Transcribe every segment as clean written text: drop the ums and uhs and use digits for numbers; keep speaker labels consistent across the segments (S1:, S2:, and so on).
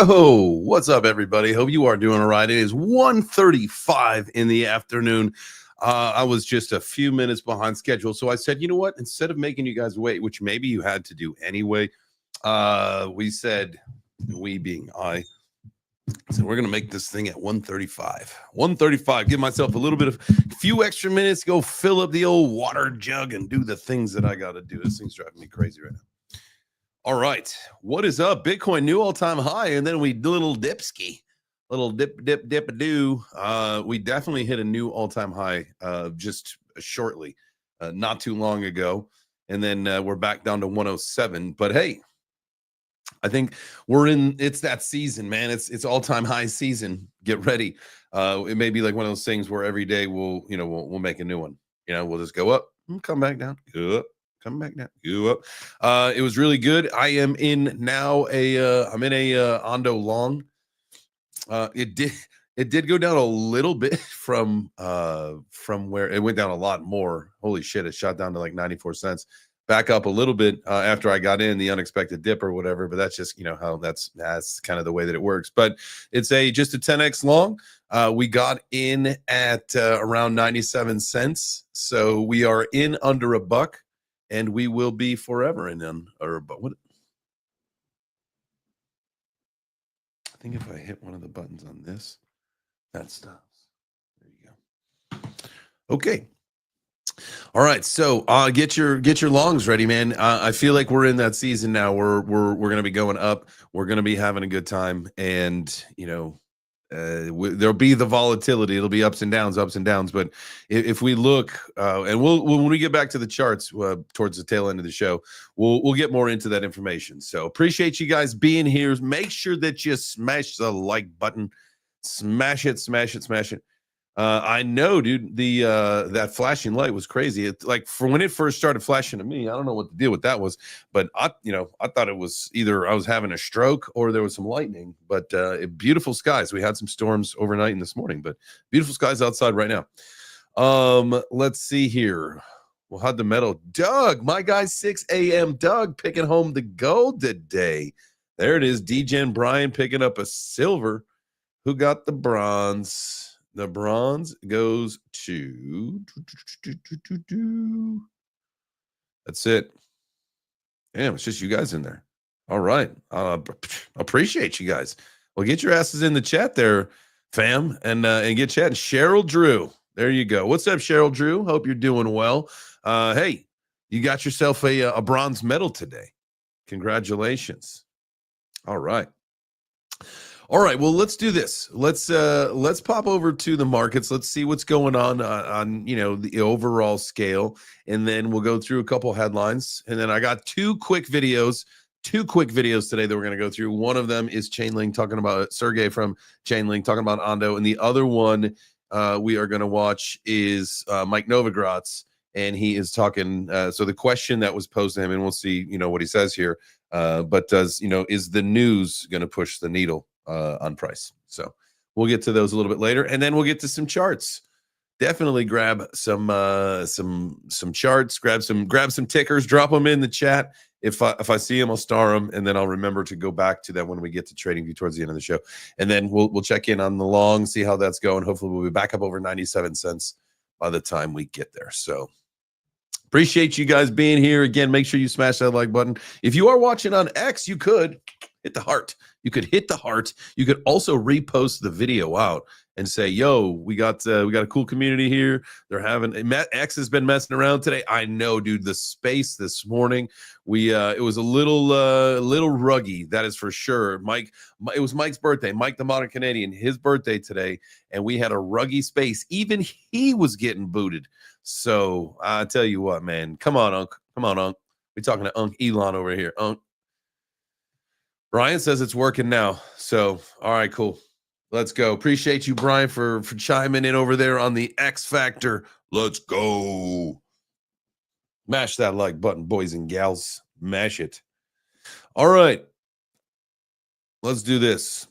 S1: Yo, what's up, everybody? Hope you are doing all right. It is 1:35 in the afternoon. I was just a few minutes behind schedule, so I said, you know what? Instead of making you guys wait, which maybe you had to do anyway, we said, we being I, so we're gonna make this thing at 1:35. 1:35. Give myself a little bit of few extra minutes, go fill up the old water jug and do the things that I got to do. This thing's driving me crazy right now. All right, what is up? Bitcoin new all-time high, and then we do a little dipski, little dip-a-do. We definitely hit a new all-time high just shortly, not too long ago, and then we're back down to 107. But hey, I think it's that season, man. It's all-time high season. Get ready. It may be like one of those things where every day we'll make a new one. We'll just go up and come back down, go up. Come back now. You up. It was really good. I am in now I'm in a Ondo long. It did go down a little bit from where it went down a lot more. Holy shit, it shot down to like 94 cents. Back up a little bit after I got in the unexpected dip or whatever, but that's just how that's kind of the way that it works. But it's just a 10x long. We got in at around 97 cents. So we are in under $1. And we will be forever in but what? I think if I hit one of the buttons on this, that stops. There you go. Okay. All right. So get your longs ready, man. I feel like we're in that season now. We're gonna be going up. We're gonna be having a good time, and there'll be the volatility. It'll be ups and downs. But if we look, and when we get back to the charts towards the tail end of the show, we'll get more into that information. So appreciate you guys being here. Make sure that you smash the like button. Smash it. I know, dude, that flashing light was crazy. It's like for when it first started flashing to me, I don't know what the deal with that was, but I thought it was either I was having a stroke or there was some lightning. But beautiful skies. We had some storms overnight and this morning, but beautiful skies outside right now. Let's see here. We'll have the metal. Doug, my guy, 6 a.m. Doug picking home the gold today. There it is. DJ Brian picking up a silver. Who got the bronze? The bronze goes to that's it. Damn, it's just you guys in there. All right. Appreciate you guys. Well, get your asses in the chat there, fam, and get chatting. Cheryl Drew. There you go. What's up, Cheryl Drew? Hope you're doing well. Hey, you got yourself a bronze medal today. Congratulations. All right. All right, well, let's do this. Let's pop over to the markets. Let's see what's going on the overall scale, and then we'll go through a couple headlines. And then I got two quick videos today that we're going to go through. One of them is Chainlink, talking about Sergey from Chainlink, talking about Ondo, and the other one we are going to watch is Mike Novogratz, and he is talking. So the question that was posed to him, and we'll see what he says here. But is the news going to push the needle on price? So we'll get to those a little bit later, and then we'll get to some charts. Definitely grab some charts, grab some tickers, drop them in the chat. If I see them, I'll star them, and then I'll remember to go back to that when we get to trading view towards the end of the show. And then we'll check in on the long, see how that's going. Hopefully we'll be back up over 97 cents by the time we get there. So appreciate you guys being here. Again, make sure you smash that like button. If you are watching on X, you could hit the heart. You could hit the heart. You could also repost the video out and say, yo, we got a cool community here. They're having X has been messing around today. I know, dude, the space this morning, it was a little ruggy. That is for sure. It was Mike's birthday. Mike, the Modern Canadian, his birthday today. And we had a ruggy space. Even he was getting booted. So I tell you what, man, come on, Unc. We're talking to Unc Elon over here. Unc. Brian says it's working now. So, all right, cool. Let's go. Appreciate you, Brian, for chiming in over there on the X Factor. Let's go. Mash that like button, boys and gals. Mash it. All right. Let's do this.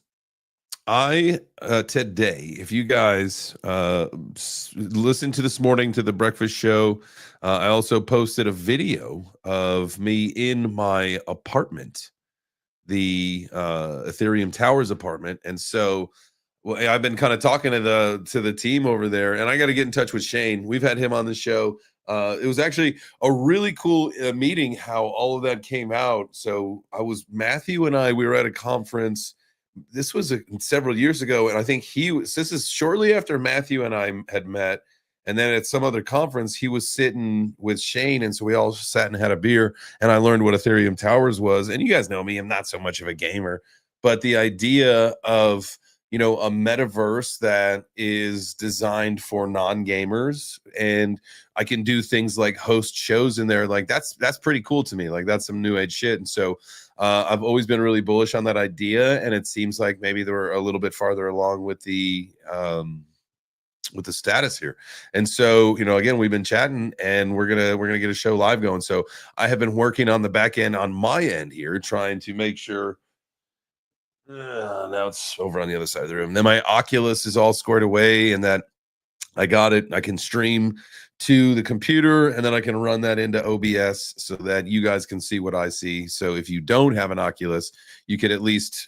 S1: Today, if you guys listen to this morning to the breakfast show, I also posted a video of me in my apartment. the Ethereum Towers apartment. And so well, I've been kind of talking to the team over there, and I got to get in touch with Shane. We've had him on the show. It was actually a really cool meeting how all of that came out. So Matthew and we were at a conference. This was several years ago, and I think this is shortly after Matthew and I had met. And then at some other conference, he was sitting with Shane. And so we all sat and had a beer, and I learned what Ethereum Towers was. And you guys know me, I'm not so much of a gamer, but the idea of, a metaverse that is designed for non-gamers, and I can do things like host shows in there. Like that's pretty cool to me. Like that's some new age shit. And so I've always been really bullish on that idea. And it seems like maybe they're a little bit farther along with the status here. And so, again, we've been chatting, and we're gonna get a show live going. So I have been working on the back end on my end here, trying to make sure now it's over on the other side of the room. Then my Oculus is all squared away, and that I got it. I can stream to the computer, and then I can run that into OBS so that you guys can see what I see. So if you don't have an Oculus, you could at least,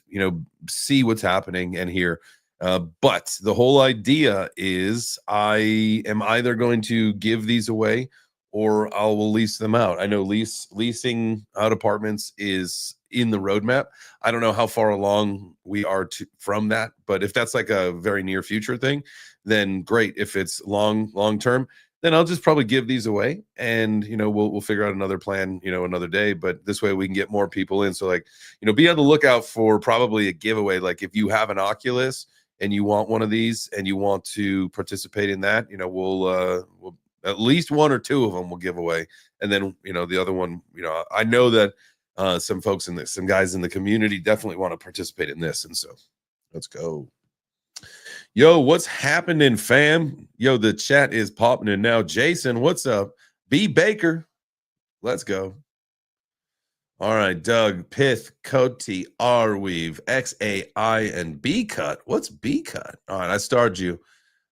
S1: see what's happening and hear. But the whole idea is I am either going to give these away or I will lease them out. I know leasing out apartments is in the roadmap. I don't know how far along we are from that, but if that's like a very near future thing, then great. If it's long term, then I'll just probably give these away, and we'll figure out another plan, another day. But this way we can get more people in. So like, be on the lookout for probably a giveaway. Like if you have an Oculus and you want one of these and you want to participate in that, we'll at least one or two of them will give away. And then, the other one, I know that some folks some guys in the community definitely want to participate in this. And so let's go. Yo, what's happening, fam? Yo, the chat is popping in now. Jason, what's up? B Baker, let's go. All right, Doug, PITH, Cody, Arweave, XAI, and B Cut. What's B Cut? All right, I starred you.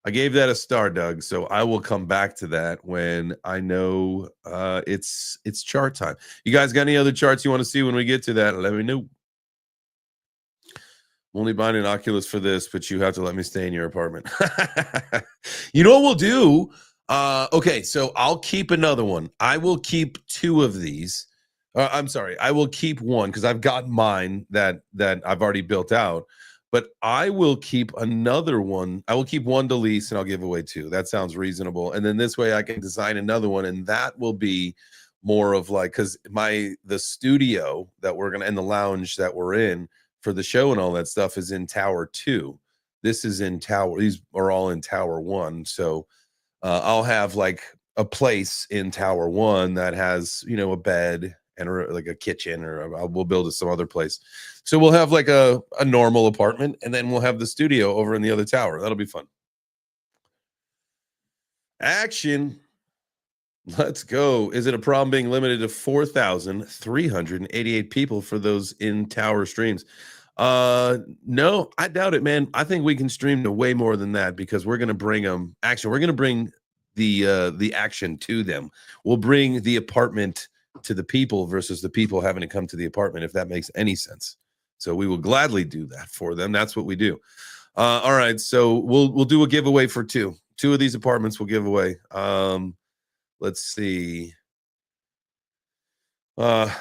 S1: I gave that a star, Doug. So I will come back to that when I know it's chart time. You guys got any other charts you want to see when we get to that? Let me know. I'm only buying an Oculus for this, but you have to let me stay in your apartment. You know what we'll do? Okay, so I'll keep another one. I will keep two of these. I'm sorry, I will keep one because I've got mine that I've already built out. But I will keep another one. I will keep one to lease, and I'll give away two. That sounds reasonable. And then this way I can design another one, and that will be more of like, because the studio that we're gonna, and the lounge that we're in for the show and all that stuff is in Tower 2. This is in Tower. These are all in Tower 1. So I'll have like a place in Tower 1 that has, a bed and like a kitchen, or we'll build it some other place. So we'll have like a normal apartment, and then we'll have the studio over in the other tower. That'll be fun. Action. Let's go. Is it a problem being limited to 4,388 people for those in tower streams? No, I doubt it, man. I think we can stream to way more than that, because we're going to bring them action. We're going to bring the action to them. We'll bring the apartment to the people versus the people having to come to the apartment, if that makes any sense. So we will gladly do that for them. That's what we do. All right, so we'll do a giveaway for two of these apartments. We'll give away. Let's see. I'll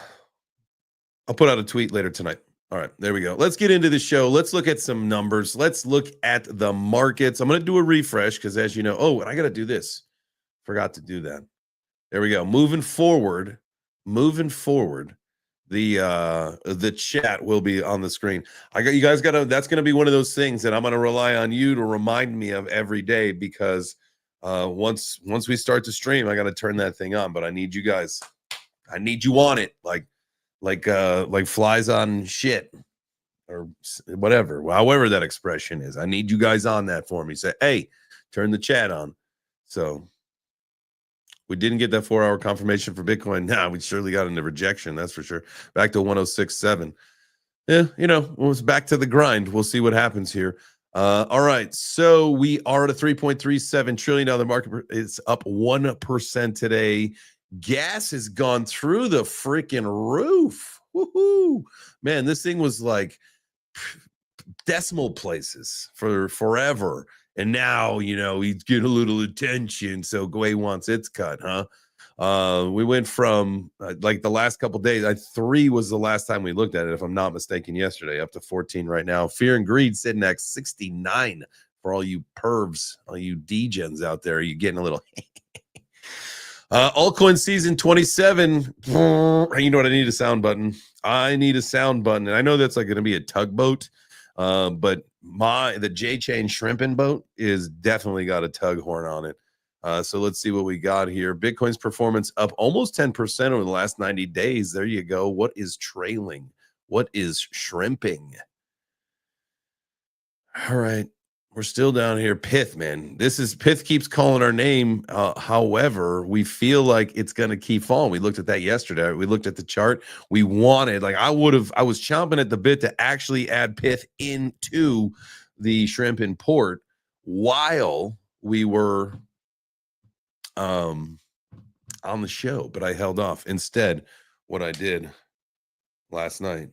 S1: put out a tweet later tonight. All right, there we go. Let's get into the show. Let's look at some numbers. Let's look at the markets. I'm going to do a refresh because, as you know, and I got to do this. Forgot to do that. There we go. Moving forward, the chat will be on the screen. You guys that's going to be one of those things that I'm going to rely on you to remind me of every day, because once we start to stream, I got to turn that thing on. But I need you guys. I need you on it, like flies on shit, or whatever, however that expression is. I need you guys on that for me. Say, hey, turn the chat on. So we didn't get that 4-hour confirmation for Bitcoin. Nah, we surely got into rejection. That's for sure. Back to 106.7. Yeah, it was back to the grind. We'll see what happens here. All right, so we are at a $3.37 trillion market. It's up 1% today. Gas has gone through the freaking roof. woohoo, man, this thing was like decimal places for forever. And now, he's getting a little attention. So Gwei wants its cut, huh? We went from like the last couple days, 3 was the last time we looked at it, if I'm not mistaken, yesterday, up to 14 right now. Fear and Greed sitting at 69 for all you pervs, all you degens out there. You're getting a little altcoin season 27. You know what? I need a sound button. And I know that's like going to be a tugboat, but the JChains shrimping boat is definitely got a tug horn on it. So let's see what we got here. Bitcoin's performance up almost 10% over the last 90 days. There you go. What is trailing? What is shrimping? All right. We're still down here. PITH, man. PITH keeps calling our name. However, we feel like it's going to keep falling. We looked at that yesterday. We looked at the chart. We wanted, I was chomping at the bit to actually add PITH into the shrimp and port while we were on the show, but I held off. Instead, what I did last night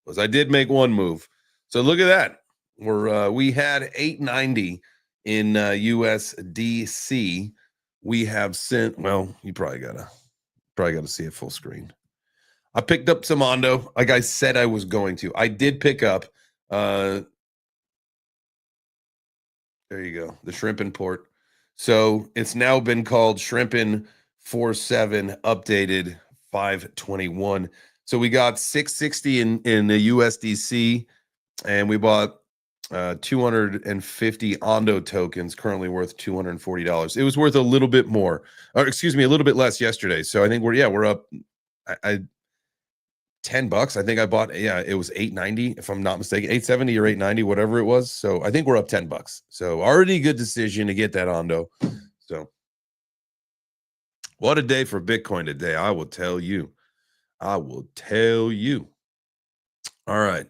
S1: was I did make one move. So look at that. We had 890 in USDC. We have sent, well, you probably gotta see it full screen. I picked up some Ondo, like I said I was going to. I did pick up there you go, the shrimp and port. So it's now been called Shrimpin 47 updated 521. So we got 660 in the USDC, and we bought 250 Ondo tokens, currently worth $240. It was worth a little bit more, or excuse me, a little bit less yesterday. So I think we're up $10. I think I bought, it was 890 if I'm not mistaken, 870 or 890, whatever it was. So I think we're up $10. So already a good decision to get that Ondo. So what a day for Bitcoin today, I will tell you. All right.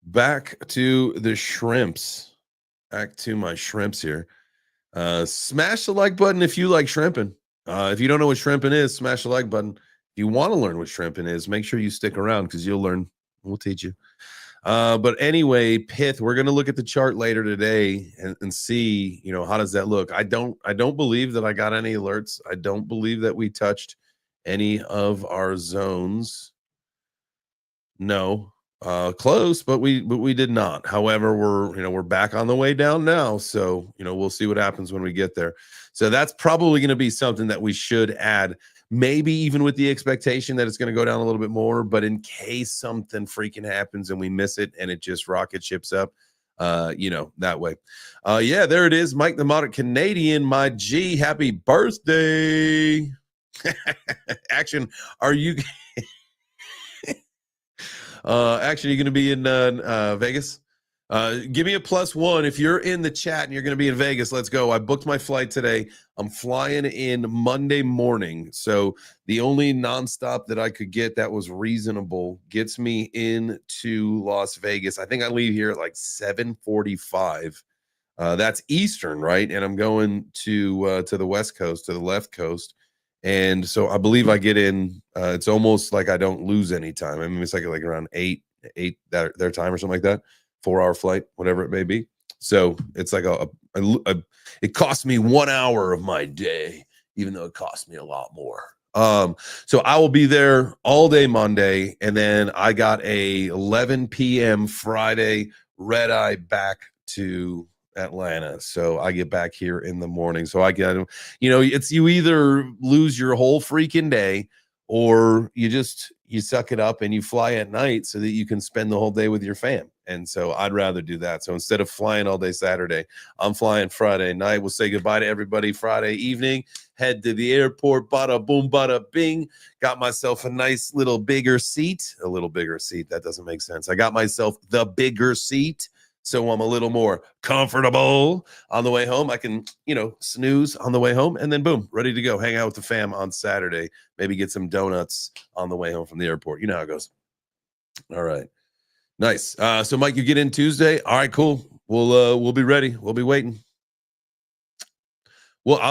S1: Back to the shrimps. Back to my shrimps here. Smash the like button if you like shrimping. If you don't know what shrimping is, smash the like button. If you want to learn what shrimping is, make sure you stick around because you'll learn. We'll teach you. But anyway, PITH, we're going to look at the chart later today and see, how does that look? I don't believe that I got any alerts. I don't believe that we touched any of our zones. No. Close, but we did not. However, we're back on the way down now, so we'll see what happens when we get there. So that's probably going to be something that we should add, maybe even with the expectation that it's going to go down a little bit more, but in case something freaking happens and we miss it and it just rocket ships up, that way. Yeah, there it is. Mike the Moderate Canadian, my G, happy birthday. Action, are you actually, you're going to be in Vegas? Give me a +1 if you're in the chat and you're going to be in Vegas. Let's go. I booked my flight today. I'm flying in Monday morning. So the only nonstop that I could get that was reasonable gets me into Las Vegas. I think I leave here at like 7:45. That's Eastern, right? And I'm going to the West Coast, to the left coast. And so I believe I get in, it's almost like I don't lose any time. I mean, it's like around 8 their time or something like that, 4-hour flight, whatever it may be. So it's like it cost me 1 hour of my day, even though it cost me a lot more. So I will be there all day Monday. And then I got a 11 p.m. Friday red eye back to Atlanta. So I get back here in the morning. So I get, it's you either lose your whole freaking day or you suck it up and you fly at night so that you can spend the whole day with your fam. And so I'd rather do that. So instead of flying all day Saturday, I'm flying Friday night. We'll say goodbye to everybody Friday evening, head to the airport, bada boom, bada bing. Got myself a nice little bigger seat, That doesn't make sense. I got myself the bigger seat, so I'm a little more comfortable on the way home. I can, snooze on the way home and then boom, ready to go. Hang out with the fam on Saturday. Maybe get some donuts on the way home from the airport. You know how it goes. All right. Nice. So Mike, you get in Tuesday. All right, cool. We'll be ready. We'll be waiting. Well, I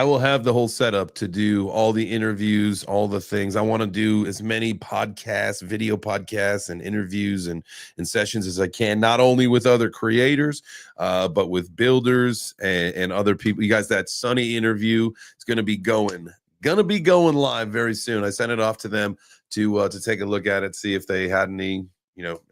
S1: will have the whole setup to do all the interviews, all the things. I want to do as many podcasts, video podcasts, and interviews and sessions as I can, not only with other creators, but with builders and other people. You guys, that Sunny interview is gonna be going live very soon. I sent it off to them to take a look at it, see if they had any,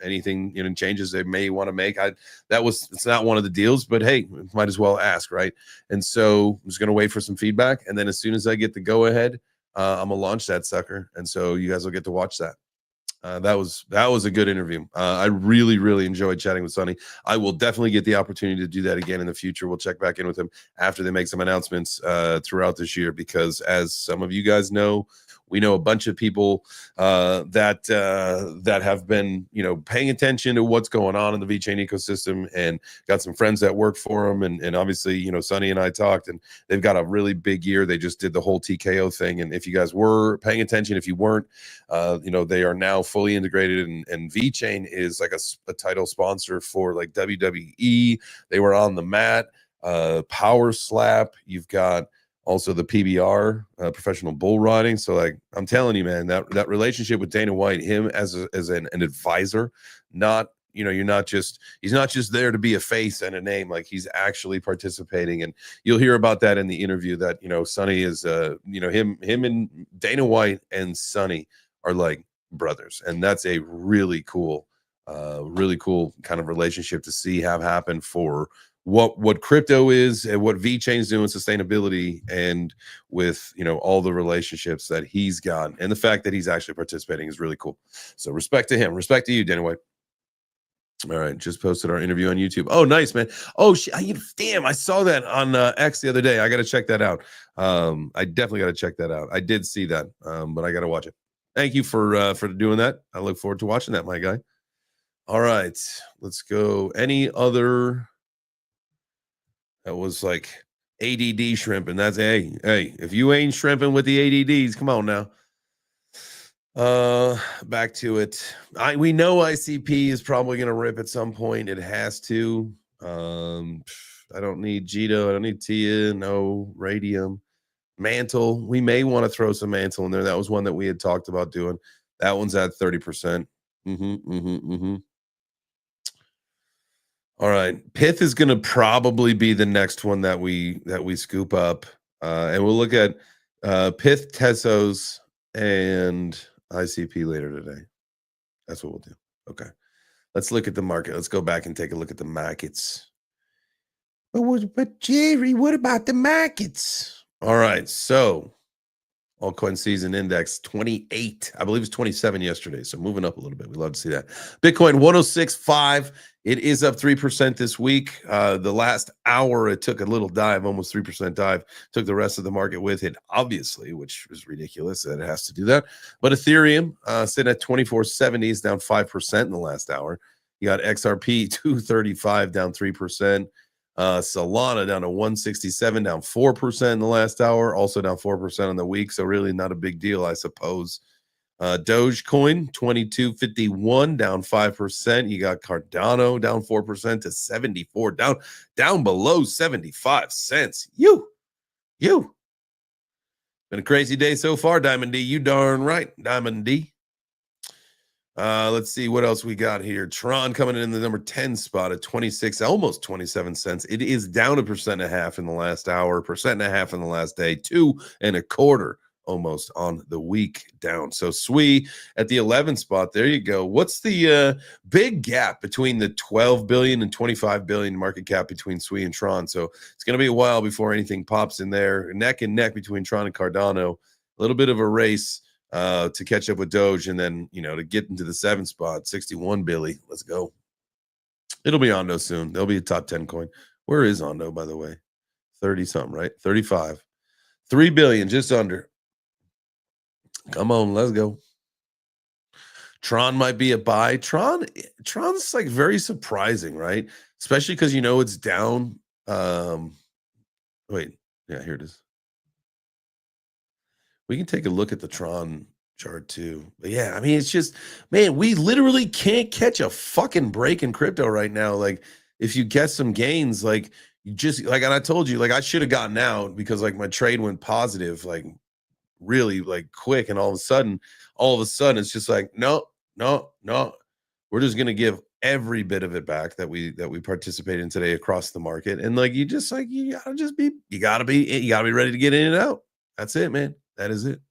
S1: anything, changes they may want to make. It's not one of the deals, but hey, might as well ask, right? And so I'm just gonna wait for some feedback, and then as soon as I get the go ahead, I'm gonna launch that sucker, and so you guys will get to watch that. That was a good interview. I really, really enjoyed chatting with Sonny. I will definitely get the opportunity to do that again in the future. We'll check back in with him after they make some announcements throughout this year, because as some of you guys know, we know a bunch of people that have been, paying attention to what's going on in the VeChain ecosystem, and got some friends that work for them. And obviously, Sonny and I talked, and they've got a really big year. They just did the whole TKO thing. And if you guys were paying attention, if you weren't, they are now fully integrated, and VeChain is like a title sponsor for like WWE. They were on the mat, Power Slap. You've got also the PBR, professional bull riding. So like, I'm telling you, man, that relationship with Dana White, him as an advisor, not, he's not just there to be a face and a name. Like, he's actually participating, and you'll hear about that in the interview that, Sonny is, him and Dana White and Sonny are like brothers. And that's a really cool kind of relationship to see have happen for what crypto is and what VeChain's doing, sustainability, and with all the relationships that he's got, and the fact that he's actually participating is really cool. So respect to him, respect to you, Dana White. All right, just posted our interview on YouTube. Oh, nice, man. Oh, damn, I saw that on X the other day. I got to check that out. I definitely got to check that out. I did see that, but I got to watch it. Thank you for doing that. I look forward to watching that, my guy. All right, let's go. Any other? That was like ADD shrimping. That's hey, if you ain't shrimping with the ADDs, come on now. Back to it. We know ICP is probably going to rip at some point. It has to. I don't need Jito. I don't need Tia. No Radium. Mantle. We may want to throw some Mantle in there. That was one that we had talked about doing. That one's at 30%. All right, PITH is going to probably be the next one that we scoop up, and we'll look at PITH, Tesos, and ICP later today. That's what we'll do. Okay, let's look at the market. Let's go back and take a look at the markets. But Jerry, what about the markets? All right, so altcoin season index 28. I believe it's 27 yesterday, so moving up a little bit. We love to see that. Bitcoin 106.5. It is up 3% this week. The last hour, it took a little dive, almost 3% dive. Took the rest of the market with it, obviously, which is ridiculous that it has to do that. But Ethereum sitting at 2470 is down 5% in the last hour. You got XRP 235 down 3%. Solana down to 167, down 4% in the last hour, also down 4% on the week. So really not a big deal, I suppose. Dogecoin 2251 down 5%. You got Cardano down 4% to 74, down below 75 cents. Been a crazy day so far, Diamond D. You darn right, Diamond D. Let's see what else we got here. Tron coming in the number 10 spot at 26, almost 27 cents. It is down 1.5% in the last hour, 1.5% in the last day, 2.25% almost on the week down. So SWI at the 11th spot. There you go. What's the big gap between the 12 billion and 25 billion market cap between SWI and Tron? So it's going to be a while before anything pops in there. Neck and neck between Tron and Cardano. A little bit of a race to catch up with Doge, and then to get into the 7th spot, 61 Billy. Let's go. It'll be Ondo soon. There'll be a top 10 coin. Where is Ondo, by the way? 30 something, right? 35. 3 billion, just under. Come on, let's go. Tron might be a buy. Tron's like very surprising, right? Especially because it's down. Wait, yeah, here it is. We can take a look at the Tron chart too. But yeah, I mean, it's just, man, we literally can't catch a fucking break in crypto right now. Like, if you get some gains, like, You just like, and I told you, like, I should have gotten out because like my trade went positive, like really like quick, and all of a sudden, it's just like, no, no, no. We're just gonna give every bit of it back that we participate in today across the market. And like you gotta be ready to get in and out. That's it, man. That is it.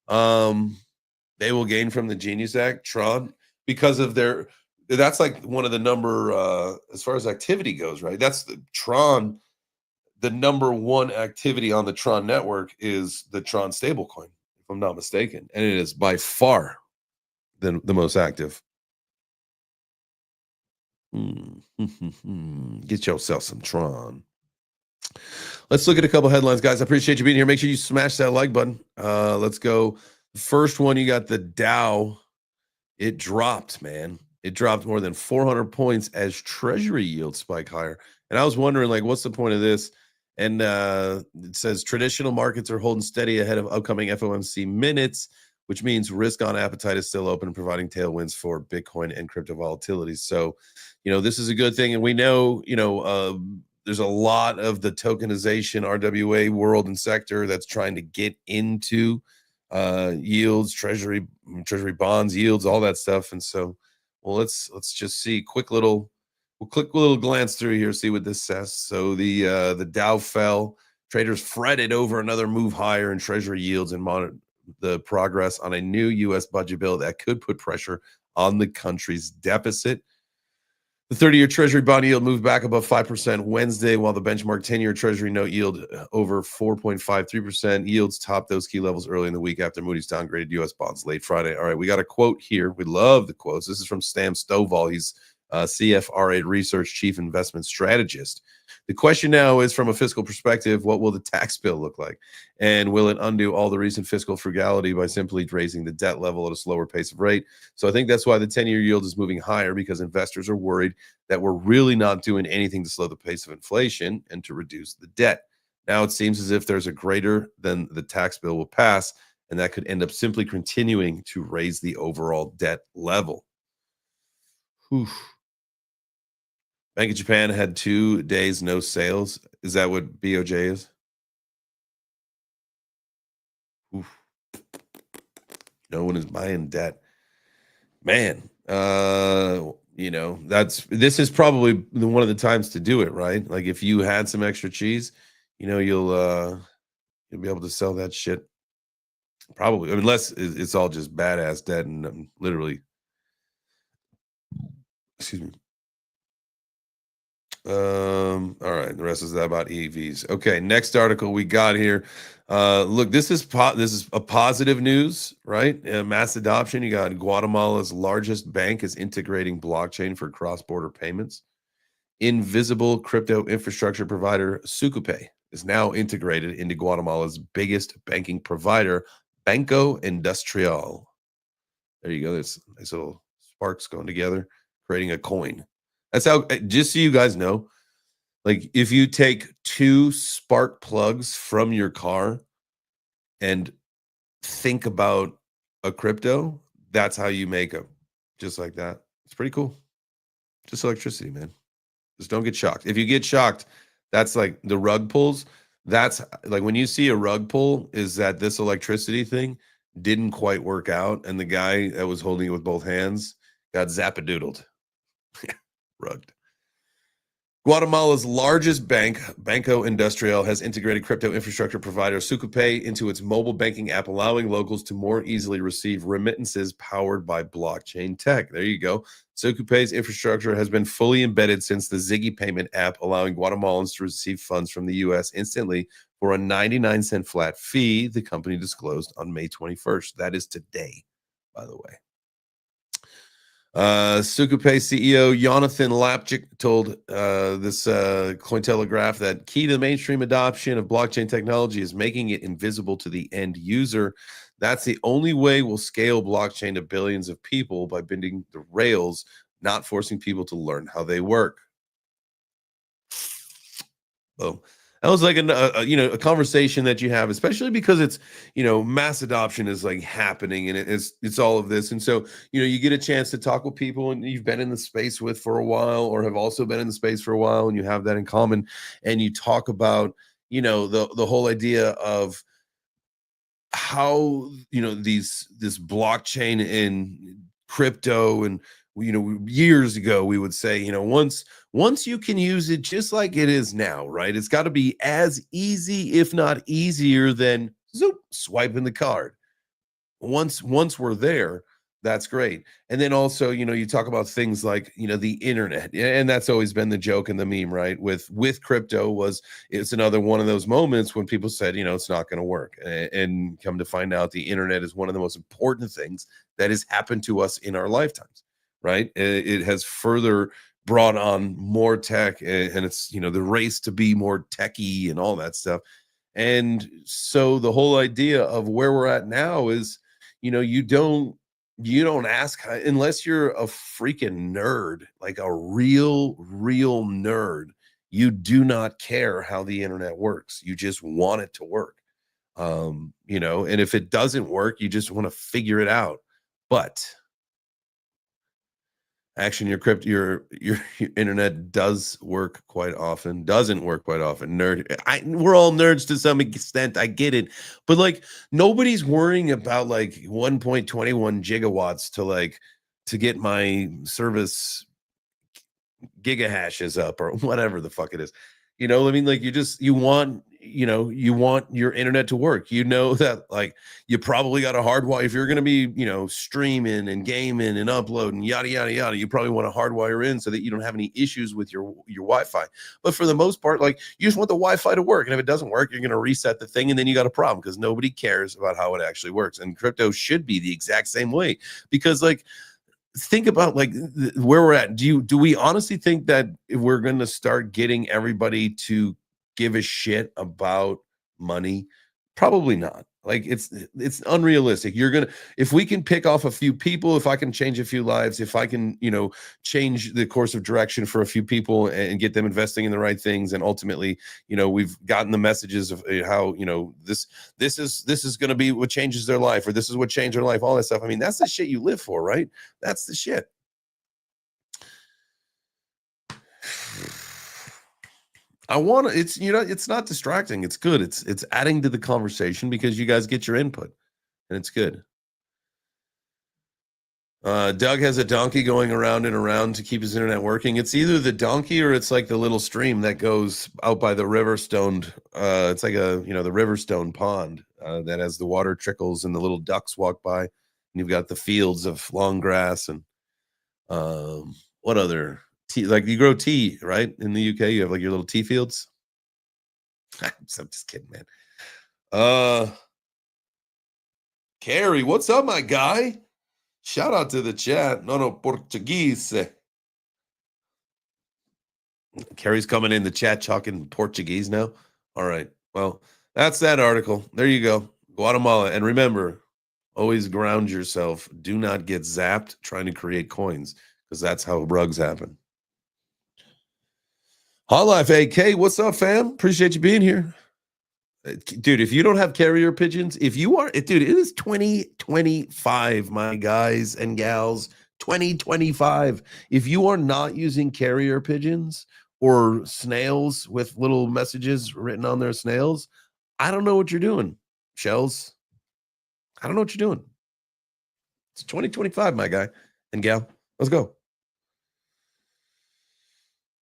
S1: Um they will gain from the Genius Act, Tron, because of their that's like one of the number as far as activity goes, right? That's the Tron, the number one activity on the Tron network is the Tron stablecoin, if I'm not mistaken. And it is by far the most active. Get yourself some Tron. Let's look at a couple headlines, guys. I appreciate you being here. Make sure you smash that like button. Let's go. First one, you got the Dow. It dropped, man. It dropped more than 400 points as Treasury yields spike higher. And I was wondering, like, what's the point of this? And it says traditional markets are holding steady ahead of upcoming FOMC minutes, which means risk on appetite is still open, providing tailwinds for Bitcoin and crypto volatility. So, this is a good thing. And we know, there's a lot of the tokenization RWA world and sector that's trying to get into yields, treasury bonds, yields, all that stuff. And so, well, let's just see we'll click a little glance through here, see what this says. So the Dow fell. Traders fretted over another move higher in treasury yields and monitored the progress on a new U.S. budget bill that could put pressure on the country's deficit. The 30-year Treasury bond yield moved back above 5% Wednesday, while the benchmark 10-year Treasury note yield over 4.53%. Yields topped those key levels early in the week after Moody's downgraded U.S. bonds late Friday. All right, we got a quote here. We love the quotes. This is from Sam Stovall. He's CFRA Research Chief Investment Strategist. The question now is, from a fiscal perspective, what will the tax bill look like? And will it undo all the recent fiscal frugality by simply raising the debt level at a slower pace of rate? So I think that's why the 10-year yield is moving higher, because investors are worried that we're really not doing anything to slow the pace of inflation and to reduce the debt. Now it seems as if there's a greater than the tax bill will pass, and that could end up simply continuing to raise the overall debt level. Whew. Bank of Japan had 2 days no sales. Is that what BOJ is? Oof. No one is buying debt. Man, this is probably one of the times to do it, right? Like if you had some extra cheese, you'll be able to sell that shit. Probably, unless it's all just badass debt and literally, excuse me. All right, the rest is about EVs. Okay, next article we got here. Look, this is a positive news, right? Mass adoption. You got Guatemala's largest bank is integrating blockchain for cross-border payments. Invisible crypto infrastructure provider Sucupay is now integrated into Guatemala's biggest banking provider, Banco Industrial. There you go. There's nice little sparks going together, creating a coin. That's how, just so you guys know, like if you take 2 spark plugs from your car and think about a crypto, that's how you make them. Just like that. It's pretty cool. Just electricity, man. Just don't get shocked. If you get shocked, that's like the rug pulls. That's like when you see a rug pull, is that this electricity thing didn't quite work out, and the guy that was holding it with both hands got zappadoodled. Rugged. Guatemala's largest bank, Banco Industrial, has integrated crypto infrastructure provider Sucupay into its mobile banking app, allowing locals to more easily receive remittances powered by blockchain tech. There you go. Sucupay's infrastructure has been fully embedded since the Ziggy payment app, allowing Guatemalans to receive funds from the U.S. instantly for a 99-cent flat fee, the company disclosed on May 21st. That is today, by the way. Sucupay CEO Jonathan Lapchick told this Cointelegraph that key to the mainstream adoption of blockchain technology is making it invisible to the end user. That's the only way we'll scale blockchain to billions of people, by bending the rails, not forcing people to learn how they work. Boom. That was like a conversation that you have, especially because it's, mass adoption is like happening, and it's all of this. And so, you get a chance to talk with people and you've been in the space with for a while, or have also been in the space for a while, and you have that in common. And you talk about, the whole idea of how, this blockchain and crypto, and years ago we would say, once you can use it just like it is now, right? It's got to be as easy, if not easier, than zoop, swiping the card. Once we're there, that's great. And then also, you talk about things like, the internet, and that's always been the joke and the meme, right? With crypto, it's another one of those moments when people said, it's not going to work, and come to find out the internet is one of the most important things that has happened to us in our lifetimes, right? It has further brought on more tech, and it's, the race to be more techie and all that stuff. And so the whole idea of where we're at now is, you don't ask unless you're a freaking nerd, like a real nerd. You do not care how the internet works. You just want it to work. And if it doesn't work, you just want to figure it out. But action, your internet doesn't work quite often. We're all nerds to some extent. I get it, but like, nobody's worrying about like 1.21 gigawatts to get my service gigahashes up, or whatever the fuck it is. I mean, like, you want your internet to work. That, like, you probably got a hardwire if you're going to be, streaming and gaming and uploading, yada yada yada. You probably want to hardwire in so that you don't have any issues with your Wi-Fi. But for the most part, like, you just want the Wi-Fi to work, and if it doesn't work, you're going to reset the thing, and then you got a problem because nobody cares about how it actually works. And crypto should be the exact same way, because, like, think about like where we're at. Do we honestly think that if we're going to start getting everybody to give a shit about money? Probably not. Like, it's unrealistic. If we can pick off a few people, if I can change a few lives, if I can, change the course of direction for a few people and get them investing in the right things, and ultimately, we've gotten the messages of how, this is going to be what changes their life, or this is what changed their life, all that stuff. I mean, that's the shit you live for, right? That's the shit. It's not distracting. It's good. It's adding to the conversation because you guys get your input, and it's good. Doug has a donkey going around and around to keep his internet working. It's either the donkey or it's like the little stream that goes out by the Riverstone. It's like the Riverstone pond that has the water trickles and the little ducks walk by. And you've got the fields of long grass and what other tea? Like, you grow tea, right? In the UK, you have like your little tea fields. I'm just kidding, man. Carrie, what's up, my guy? Shout out to the chat. No Portuguese. Carrie's coming in the chat talking Portuguese now. All right. Well, that's that article. There you go. Guatemala. And remember, always ground yourself. Do not get zapped trying to create coins, because that's how rugs happen. Hot Life AK, what's up, fam? Appreciate you being here. Dude, if you don't have carrier pigeons, it is 2025, my guys and gals. 2025. If you are not using carrier pigeons or snails with little messages written on their snails, I don't know what you're doing, shells. I don't know what you're doing. It's 2025, my guy and gal. Let's go.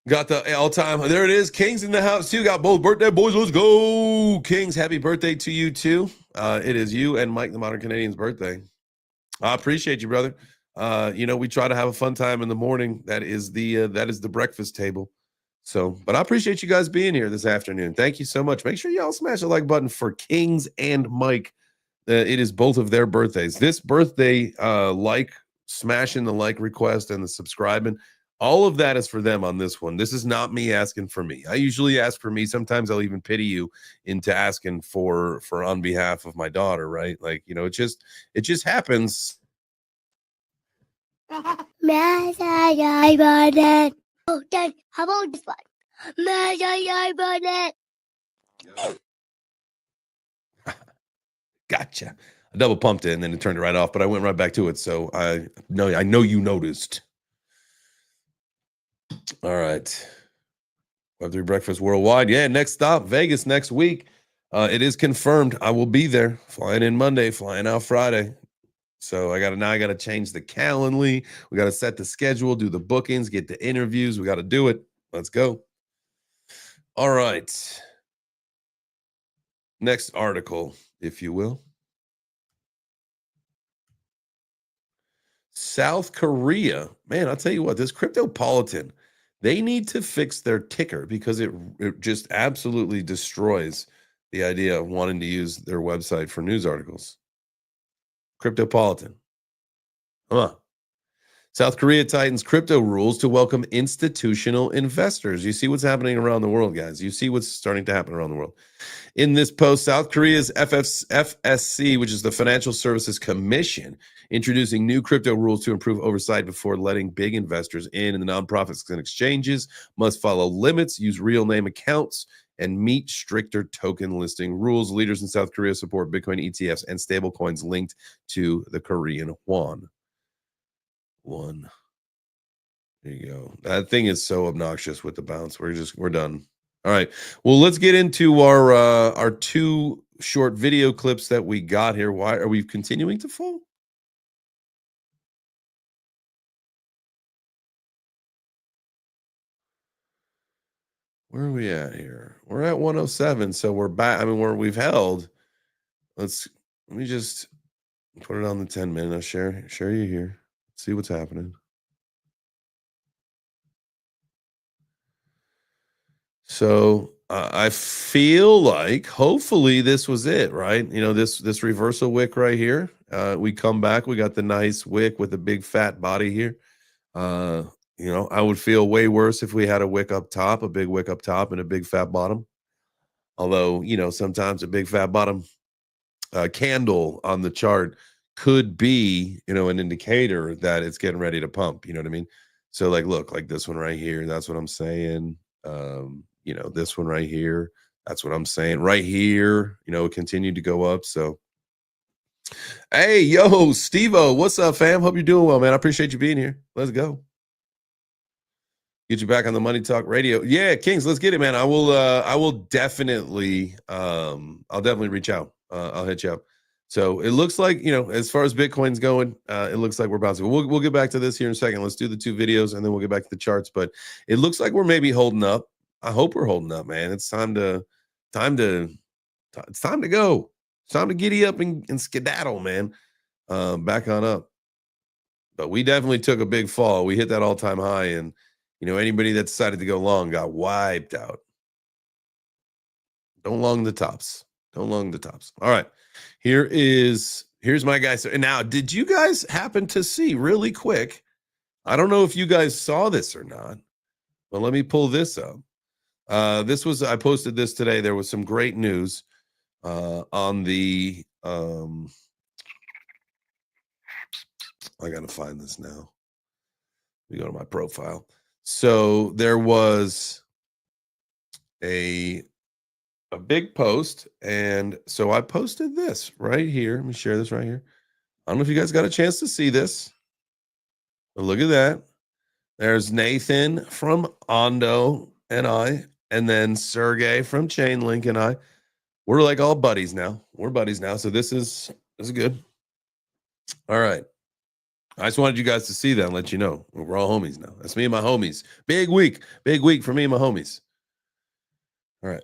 S1: Got the all-time. There it is. King's in the house too. Got both birthday boys. Let's go. Kings, happy birthday to you too. It is you and Mike the Modern Canadian's birthday. I appreciate you, brother. We try to have a fun time in the morning. That is the breakfast table. So, but I appreciate you guys being here this afternoon. Thank you so much. Make sure y'all smash the like button for Kings and Mike. It is both of their birthdays. This birthday, smashing the like request and the subscribing, all of that is for them on this one. This is not me asking for me. I usually ask for me. Sometimes I'll even pity you into asking for on behalf of my daughter, right? Like, it just happens. Oh, Dad, how about this one? Gotcha. I double pumped it and then it turned it right off, but I went right back to it. So I know you noticed. All right. Web3 Breakfast Worldwide. Yeah, next stop, Vegas next week. It is confirmed. I will be there. Flying in Monday, flying out Friday. So I gotta change the Calendly. We gotta set the schedule, do the bookings, get the interviews. We gotta do it. Let's go. All right. Next article, if you will. South Korea, man, I'll tell you what, this Cryptopolitan, they need to fix their ticker because it just absolutely destroys the idea of wanting to use their website for news articles. Cryptopolitan. South Korea tightens crypto rules to welcome institutional investors. You see what's happening around the world, guys. You see what's starting to happen around the world. In this post, South Korea's FSC, which is the Financial Services Commission, introducing new crypto rules to improve oversight before letting big investors in. And the nonprofits and exchanges must follow limits, use real name accounts, and meet stricter token listing rules. Leaders in South Korea support Bitcoin ETFs and stablecoins linked to the Korean won. There you go. That thing is so obnoxious with the bounce. We're done. All right. Well, let's get into our two short video clips that we got here. Why are we continuing to fall? Where are we at here? We're at 107, so we're back. I mean, we've held. Let me just put it on the 10-minute. I'll share you here. See what's happening. So I feel like hopefully this was it, right? You know, this reversal wick right here. We come back. We got the nice wick with a big fat body here. You know, I would feel way worse if we had a wick up top, a big wick up top, and a big fat bottom. Although, you know, sometimes a big fat bottom candle on the chart could be, you know, an indicator that it's getting ready to pump. You know what I mean? So, like, look, like this one right here. That's what I'm saying. You know, this one right here. That's what I'm saying. Right here, you know, it continued to go up. So, hey, yo, Steve-O, what's up, fam? Hope you're doing well, man. I appreciate you being here. Let's go. Get you back on the Money Talk Radio. Yeah, Kings, let's get it, man. I will definitely I'll definitely reach out. I'll hit you up. So it looks like, you know, as far as Bitcoin's going, it looks like we're bouncing. We'll get back to this here in a second. Let's do the two videos and then we'll get back to the charts. But it looks like we're maybe holding up. I hope we're holding up, man. It's time to go. It's time to giddy up and skedaddle, man. Back on up. But we definitely took a big fall. We hit that all-time high, and you know, anybody that decided to go long got wiped out. Don't long the tops. Don't long the tops. All right. Here's my guy. So now, did you guys happen to see really quick? I don't know if you guys saw this or not, but let me pull this up. I posted this today. There was some great news on the I gotta find this now. We go to my profile. So there was a big post, and so I posted this right here. Let me share this right here. I don't know if you guys got a chance to see this, but look at that. There's Nathan from Ondo and I, and then Sergey from Chainlink and I. We're like all buddies now. We're buddies now. So this is good. All right. I just wanted you guys to see that and let you know we're all homies now. That's me and my homies. Big week for me and my homies. All right.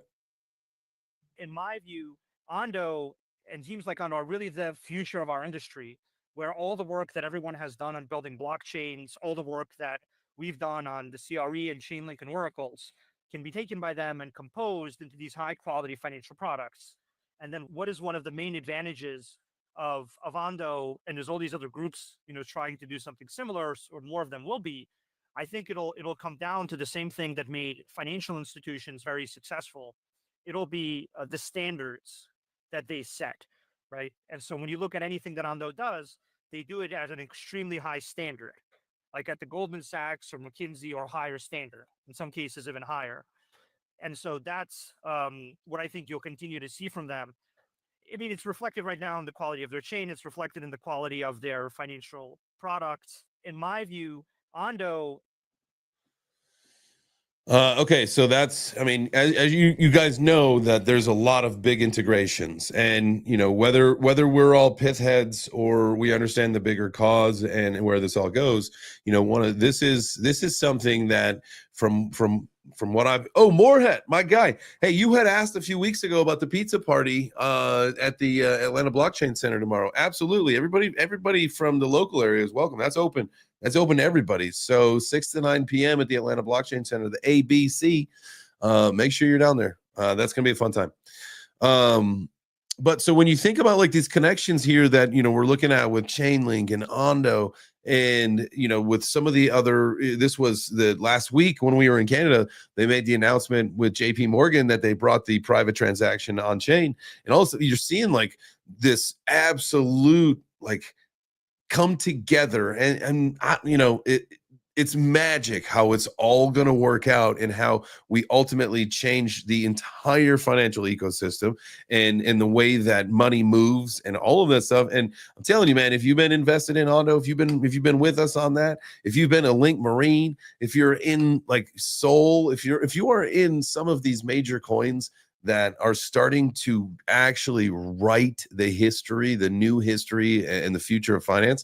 S2: In my view, Ondo and teams like Ondo are really the future of our industry, where all the work that everyone has done on building blockchains, all the work that we've done on the CRE and Chainlink and oracles can be taken by them and composed into these high quality financial products. And then what is one of the main advantages of Ondo, and there's all these other groups, you know, trying to do something similar, or more of them will be. I think it'll come down to the same thing that made financial institutions very successful. It'll be the standards that they set, right? And so when you look at anything that Ondo does, they do it at an extremely high standard, like at the Goldman Sachs or McKinsey or higher standard, in some cases even higher. And so that's what I think you'll continue to see from them. I mean, it's reflected right now in the quality of their chain. It's reflected in the quality of their financial products. In my view, Ondo.
S1: Okay, so that's, I mean, as you guys know, that there's a lot of big integrations, and whether we're all pith heads or we understand the bigger cause and where this all goes, this is something that from what I've Moorhead, my guy, hey, you had asked a few weeks ago about the pizza party at the Atlanta Blockchain Center tomorrow. Absolutely, everybody from the local area is welcome. That's open. That's open to everybody. So 6 to 9 p.m. at the Atlanta Blockchain Center, the ABC. Make sure you're down there. That's going to be a fun time. But so when you think about like these connections here that, we're looking at with Chainlink and Ondo and, with some of the other, this was the last week when we were in Canada, they made the announcement with JP Morgan that they brought the private transaction on chain. And also you're seeing like this absolute like come together and it's magic how it's all going to work out and how we ultimately change the entire financial ecosystem and the way that money moves and all of that stuff. And I'm telling you, man, if you've been invested in Ondo, if you've been with us on that, if you've been a Link Marine, if you're in like Sol, if you are in some of these major coins that are starting to actually write the history, the new history and the future of finance,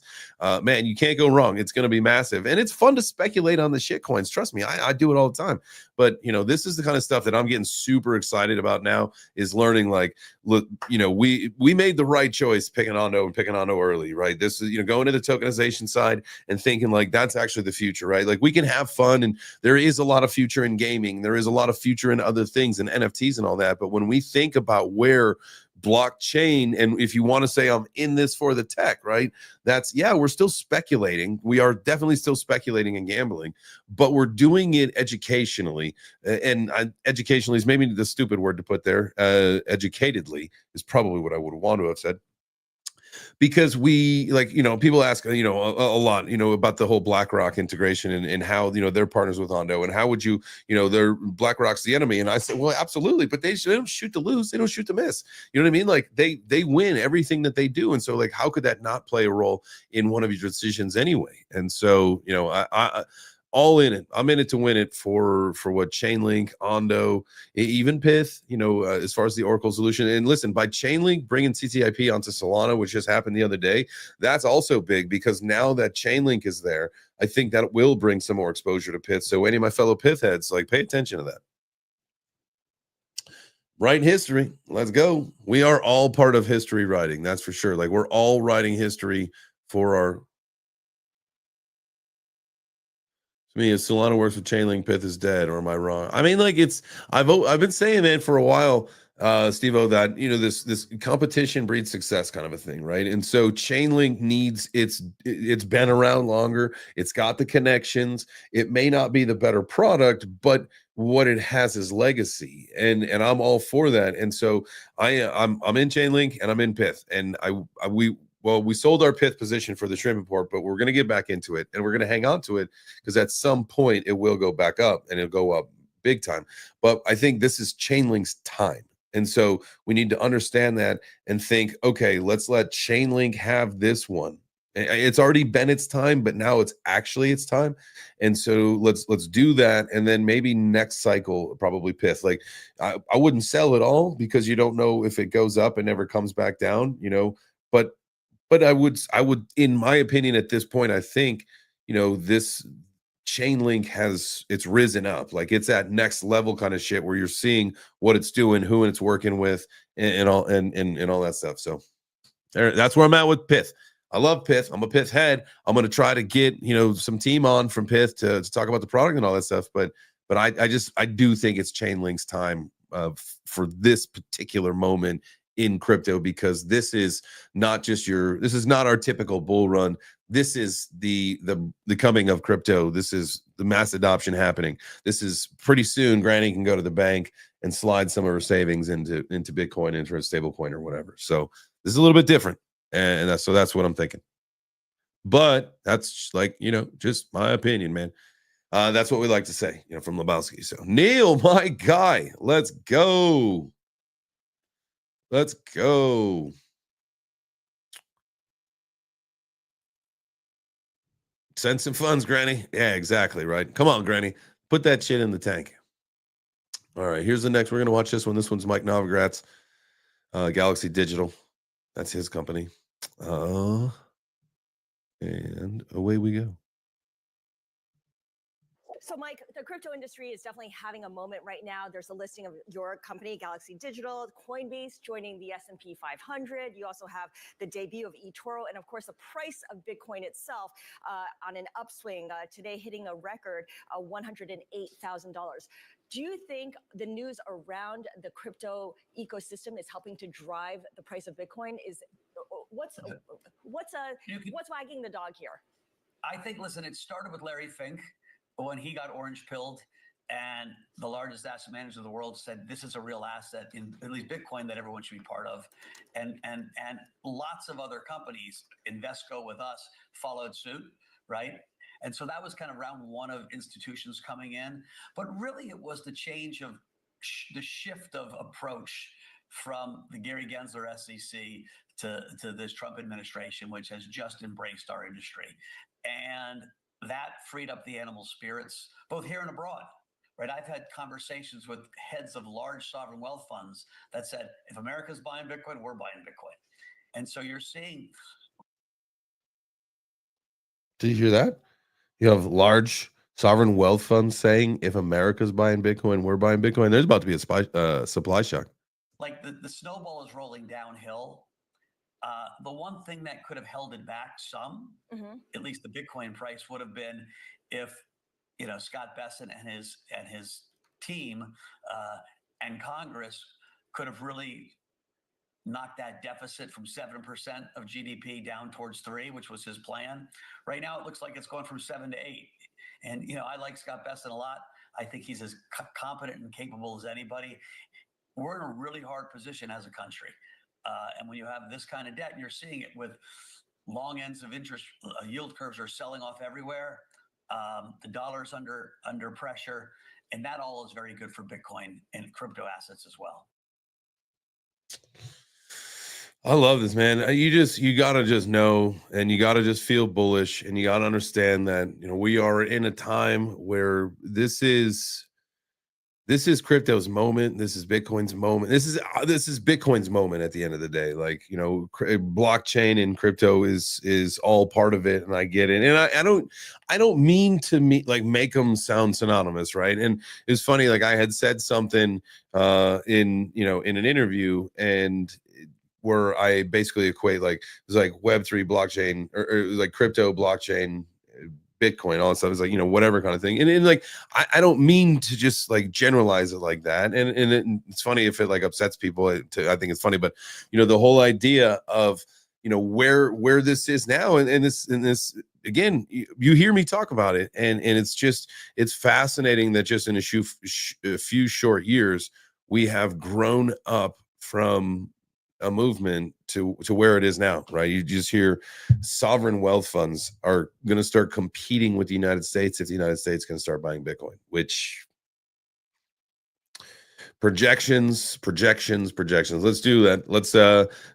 S1: man, you can't go wrong. It's going to be massive. And it's fun to speculate on the shit coins. Trust me, I do it all the time. But, this is the kind of stuff that I'm getting super excited about now is learning like, look, we made the right choice picking Ondo early, right? This is, going to the tokenization side and thinking like that's actually the future, right? Like we can have fun and there is a lot of future in gaming. There is a lot of future in other things and NFTs and all that. But when we think about where blockchain, and if you want to say I'm in this for the tech, right? We're still speculating. We are definitely still speculating and gambling, but we're doing it educationally. And educationally is maybe the stupid word to put there. Educatedly is probably what I would want to have said. Because we people ask a lot about the whole BlackRock integration and how they're partners with Ondo and how would you they're BlackRock's the enemy, and I said, well, absolutely, but they don't shoot to lose, they don't shoot to miss. You know what I mean? Like they win everything that they do, and so like how could that not play a role in one of your decisions anyway? And so I all in it. I'm in it to win it for what Chainlink, Ondo, even PITH, as far as the Oracle solution. And listen, by Chainlink bringing CTIP onto Solana, which just happened the other day, that's also big because now that Chainlink is there, I think that will bring some more exposure to PITH. So any of my fellow PITH heads, like pay attention to that. Write history. Let's go. We are all part of history writing. That's for sure. Like we're all writing history for our. To me, if Solana works with Chainlink, PITH is dead, or am I wrong? I mean, like I've been saying, man, for a while, Steve-O, that this competition breeds success kind of a thing, right? And so Chainlink needs it's been around longer, it's got the connections, it may not be the better product, but what it has is legacy, and I'm all for that. And so I'm in Chainlink and I'm in PITH, and we sold our PITH position for the shrimp import, but we're going to get back into it and we're going to hang on to it because at some point it will go back up and it'll go up big time. But I think this is Chainlink's time. And so we need to understand that and think, okay, let's let Chainlink have this one. It's already been its time, but now it's actually its time. And so let's do that. And then maybe next cycle, probably PITH. Like I wouldn't sell it all because you don't know if it goes up and never comes back down, but I would, in my opinion, at this point, I think, this Chainlink it's risen up. Like it's at next level kind of shit where you're seeing what it's doing, who it's working with, and all that stuff. So that's where I'm at with PITH. I love PITH. I'm a PITH head. I'm going to try to get, some team on from PITH to talk about the product and all that stuff. But I do think it's Chainlink's time for this particular moment in crypto, because this is not our typical bull run. This is the coming of crypto. This is the mass adoption happening. This is pretty soon Granny can go to the bank and slide some of her savings into Bitcoin, into a stable coin or whatever. So this is a little bit different. And that's what I'm thinking. But that's like, just my opinion, man. That's what we like to say, from Lebowski. So Neil, my guy, let's go. Let's go. Send some funds, Granny. Yeah, exactly, right. Come on, Granny. Put that shit in the tank. All right, here's the next. We're going to watch this one. This one's Mike Novogratz, Galaxy Digital. That's his company. And away we go.
S3: So, Mike, the crypto industry is definitely having a moment right now. There's a listing of your company, Galaxy Digital, Coinbase joining the S&P 500. You also have the debut of eToro, and of course, the price of Bitcoin itself on an upswing today, hitting a record $108,000. Do you think the news around the crypto ecosystem is helping to drive the price of Bitcoin? What's wagging the dog here?
S4: I think, listen, it started with Larry Fink when he got orange pilled, and the largest asset manager in the world said this is a real asset, in at least Bitcoin, that everyone should be part of, and lots of other companies, Invesco with us, followed suit, right? And so that was kind of round one of institutions coming in, but really it was the change of the shift of approach from the Gary Gensler SEC to this Trump administration, which has just embraced our industry. And that freed up the animal spirits, both here and abroad, right? I've had conversations with heads of large sovereign wealth funds that said, if America's buying Bitcoin, we're buying Bitcoin. And so you're seeing.
S1: Did you hear that? You have large sovereign wealth funds saying, if America's buying Bitcoin, we're buying Bitcoin. There's about to be a supply shock.
S4: Like the snowball is rolling downhill. The one thing that could have held it back some, at least the Bitcoin price, would have been if, Scott Bessent and his team and Congress could have really knocked that deficit from 7% of GDP down towards 3%, which was his plan. Right now, it looks like it's going from 7 to 8. And, I like Scott Bessent a lot. I think he's as competent and capable as anybody. We're in a really hard position as a country. And when you have this kind of debt, and you're seeing it with long ends of interest, yield curves are selling off everywhere. The dollar's under pressure, and that all is very good for Bitcoin and crypto assets as well.
S1: I love this, man. You gotta just know, and you gotta just feel bullish, and you gotta understand that we are in a time where this is crypto's moment. This is Bitcoin's moment. This is Bitcoin's moment at the end of the day. Like, blockchain and crypto is all part of it, and I get it. And I don't mean to make them sound synonymous, right? And it's funny, like I had said something in an interview, and where I basically equate it's like Web3 blockchain or like crypto blockchain, Bitcoin, all that stuff is whatever kind of thing. And like, I don't mean to just generalize it like that. And it's funny if it upsets people. I think it's funny, but the whole idea of, where this is now and this again, you hear me talk about it. And it's fascinating that just in a few short years, we have grown up from a movement to where it is now, right? You just hear sovereign wealth funds are going to start competing with the United States if the United States can start buying Bitcoin, which projections. Let's do that. Let's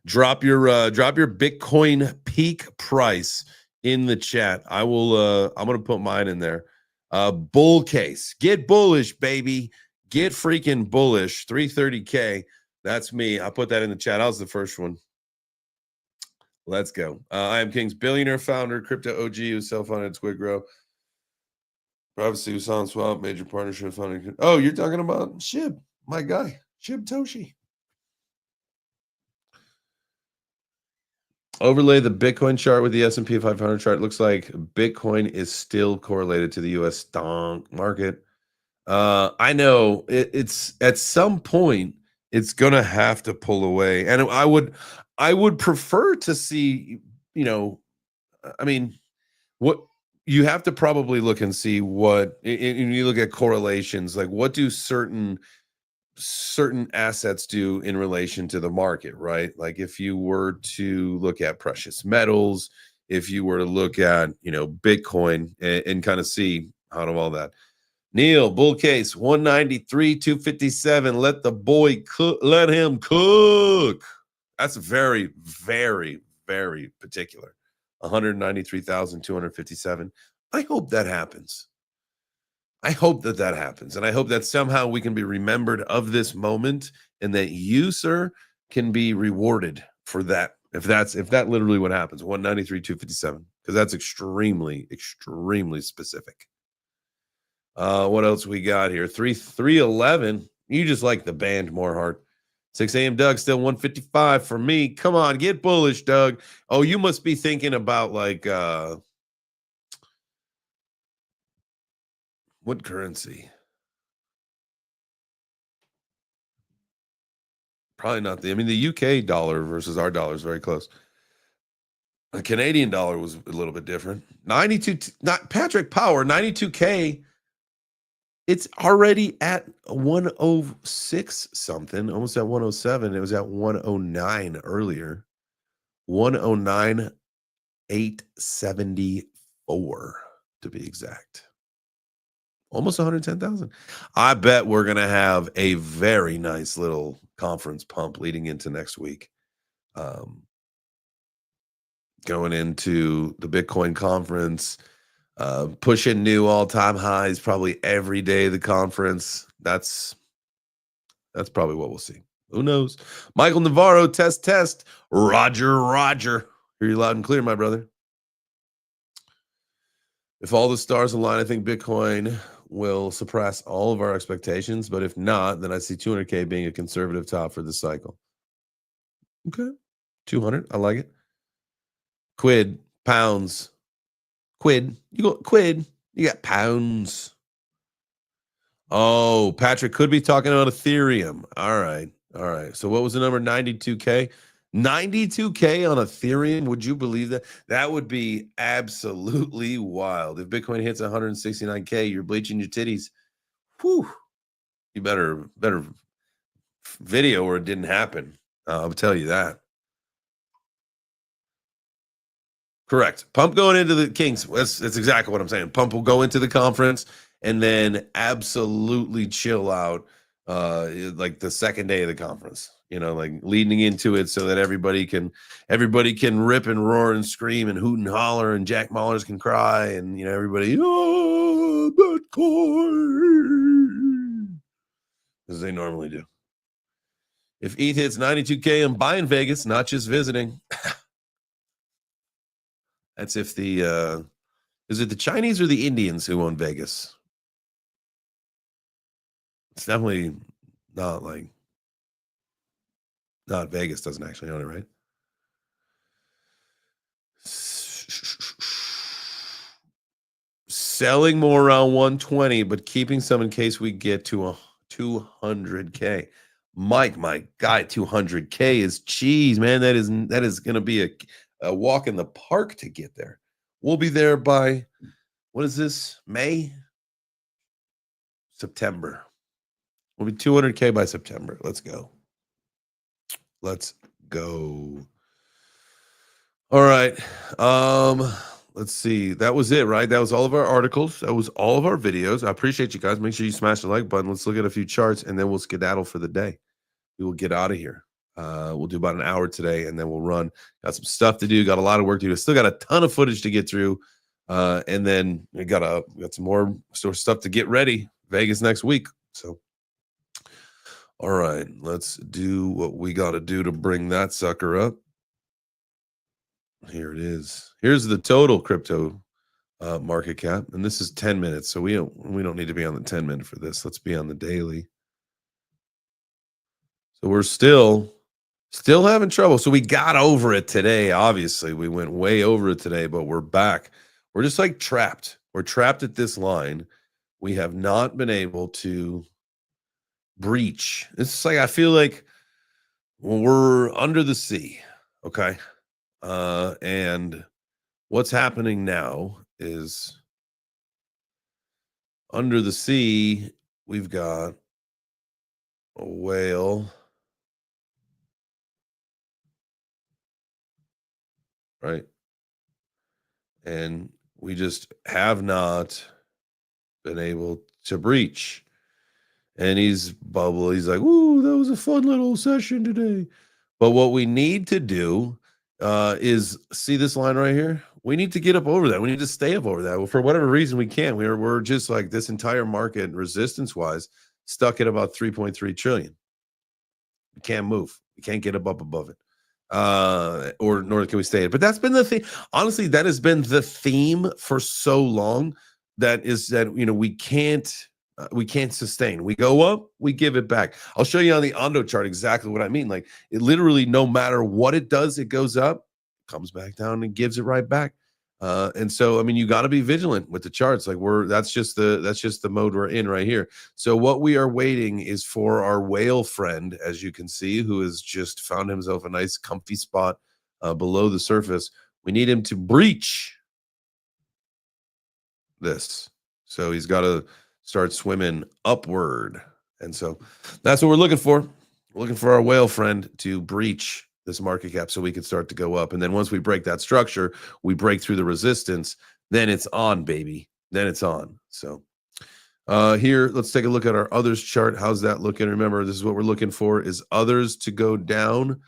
S1: drop your Bitcoin peak price in the chat. I'm going to put mine in there. Bull case. Get bullish, baby. Get freaking bullish. 330K. That's me. I put that in the chat. I was the first one. Let's go. I am King's billionaire founder, crypto OG, who's self-funded Squid Grow. Privacy was on swap, major partnership funding. Oh, you're talking about Shib, my guy, Shib Toshi. Overlay the Bitcoin chart with the S&P 500 chart. Looks like Bitcoin is still correlated to the U.S. stock market. I know it's at some point it's gonna have to pull away, and I would prefer to see, I mean, what you have to probably look and see what, and you look at correlations, like what do certain assets do in relation to the market, right? Like if you were to look at precious metals, if you were to look at, Bitcoin and kind of see, out of all that. Neil, bull case, 193, 257. Let the boy cook. Let him cook. That's very, very, very particular. 193,257. I hope that happens. I hope that that happens. And I hope that somehow we can be remembered of this moment and that you, sir, can be rewarded for that. If that literally what happens, 193, 257, because that's extremely, extremely specific. What else we got here? 311. You just like the band more, Hart. 6 a.m. Doug, still 155 for me. Come on, get bullish, Doug. Oh, you must be thinking about like what currency? Probably not the. I mean, the UK dollar versus our dollar is very close. The Canadian dollar was a little bit different. 92. Not Patrick Power. 92K. It's already at 106 something, almost at 107. It was at 109 earlier. 109,874 to be exact. Almost 110,000. I bet we're going to have a very nice little conference pump leading into next week. Going into the Bitcoin conference, pushing new all-time highs probably every day of the conference. That's probably what we'll see. Who knows? Michael Navarro, test. Roger. Hear you loud and clear, my brother. If all the stars align, I think Bitcoin will surpass all of our expectations. But if not, then I see 200K being a conservative top for this cycle. Okay. 200. I like it. Quid, pounds. Quid. You got quid. You got pounds. Oh, Patrick could be talking about Ethereum. All right. So what was the number? 92K? 92K on Ethereum? Would you believe that? That would be absolutely wild. If Bitcoin hits 169K, you're bleaching your titties. Whew. You better video or it didn't happen. I'll tell you that. Correct. Pump going into the Kings. That's exactly what I'm saying. Pump will go into the conference and then absolutely chill out like the second day of the conference. You know, like leading into it so that everybody can rip and roar and scream and hoot and holler and Jack Mahlers can cry and, you know, everybody, oh, Bitcoin, as they normally do. If ETH hits 92K, I'm buying Vegas, not just visiting. That's if the is it the Chinese or the Indians who own Vegas? It's definitely not Vegas doesn't actually own it, right? Selling more around 120, but keeping some in case we get to a 200K. Mike, my guy, 200K is cheese, man. That is going to be a walk in the park to get there. We'll be there by, what is this? May? September. We'll be 200K by September. Let's go. All right. Let's see. That was it, right? That was all of our articles. That was all of our videos. I appreciate you guys. Make sure you smash the like button. Let's look at a few charts and then we'll skedaddle for the day. We will get out of here. We'll do about an hour today and then we'll run. Got some stuff to do. Got a lot of work to do. Still got a ton of footage to get through. And then we got some more stuff to get ready. Vegas next week. So, all right, let's do what we got to do to bring that sucker up. Here it is. Here's the total crypto market cap, and this is 10 minutes. So we don't need to be on the 10-minute for this. Let's be on the daily. So we're still having trouble. So we got over it today. Obviously, we went way over it today, but we're back. We're just like trapped. We're trapped at this line. We have not been able to breach. It's like I feel like we're under the sea. Okay. And what's happening now is under the sea, we've got a whale, right? And we just have not been able to breach. And he's bubble. He's like, "Ooh, that was a fun little session today." But what we need to do is see this line right here. We need to get up over that. We need to stay up over that. Well, for whatever reason, we can't. We're just like this entire market resistance wise stuck at about 3.3 trillion. We can't move. We can't get above it. Or nor can we stay it. But that's been the thing. Honestly, that has been the theme for so long. That we can't sustain. We go up, we give it back. I'll show you on the Ondo chart exactly what I mean. Like it literally, no matter what it does, it goes up, comes back down, and gives it right back. And so, I mean, you got to be vigilant with the charts. Like that's just the mode we're in right here. So what we are waiting is for our whale friend, as you can see, who has just found himself a nice comfy spot below the surface. We need him to breach this. So he's got to start swimming upward. And so that's what we're looking for. We're looking for our whale friend to breach this market cap so we can start to go up. And then once we break that structure, we break through the resistance, then it's on, baby. Then it's on. So here, let's take a look at our others chart. How's that looking? Remember, this is what we're looking for, is others to go down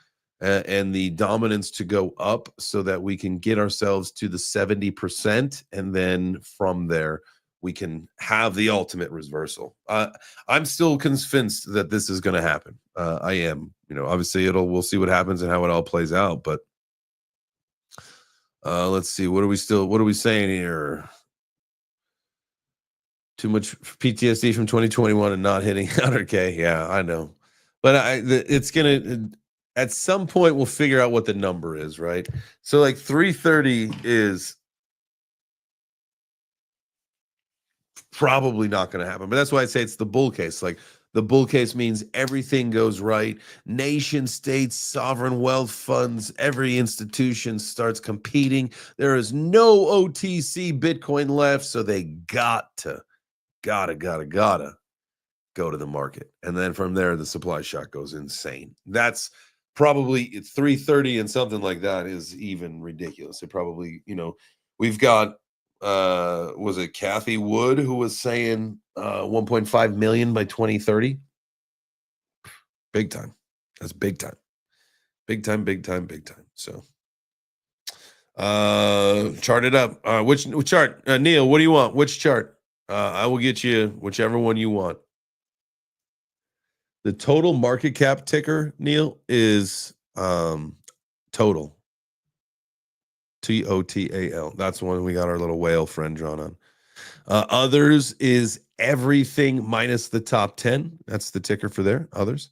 S1: and the dominance to go up so that we can get ourselves to the 70%. And then from there, we can have the ultimate reversal. I'm still convinced that this is going to happen. I am. Obviously we'll see what happens and how it all plays out. But let's see. What are we saying here? Too much PTSD from 2021 and not hitting 100K. Yeah, I know. But it's going to, at some point, we'll figure out what the number is, right? So like 330 is probably not going to happen. But that's why I say it's the bull case. Like the bull case means everything goes right. Nation states, sovereign wealth funds, every institution starts competing. There is no OTC Bitcoin left. So they gotta go to the market. And then from there, the supply shock goes insane. That's probably 330 and something like that is even ridiculous. It probably, we've got, was it Kathy Wood who was saying 1.5 million by 2030? Big time. That's big time. Big time. So chart it up. Which chart? Neil, what do you want? Which chart? I will get you whichever one you want. The total market cap ticker, Neil, is total. TOTAL. That's the one we got our little whale friend drawn on. Others is everything minus the top 10. That's the ticker for there. Others.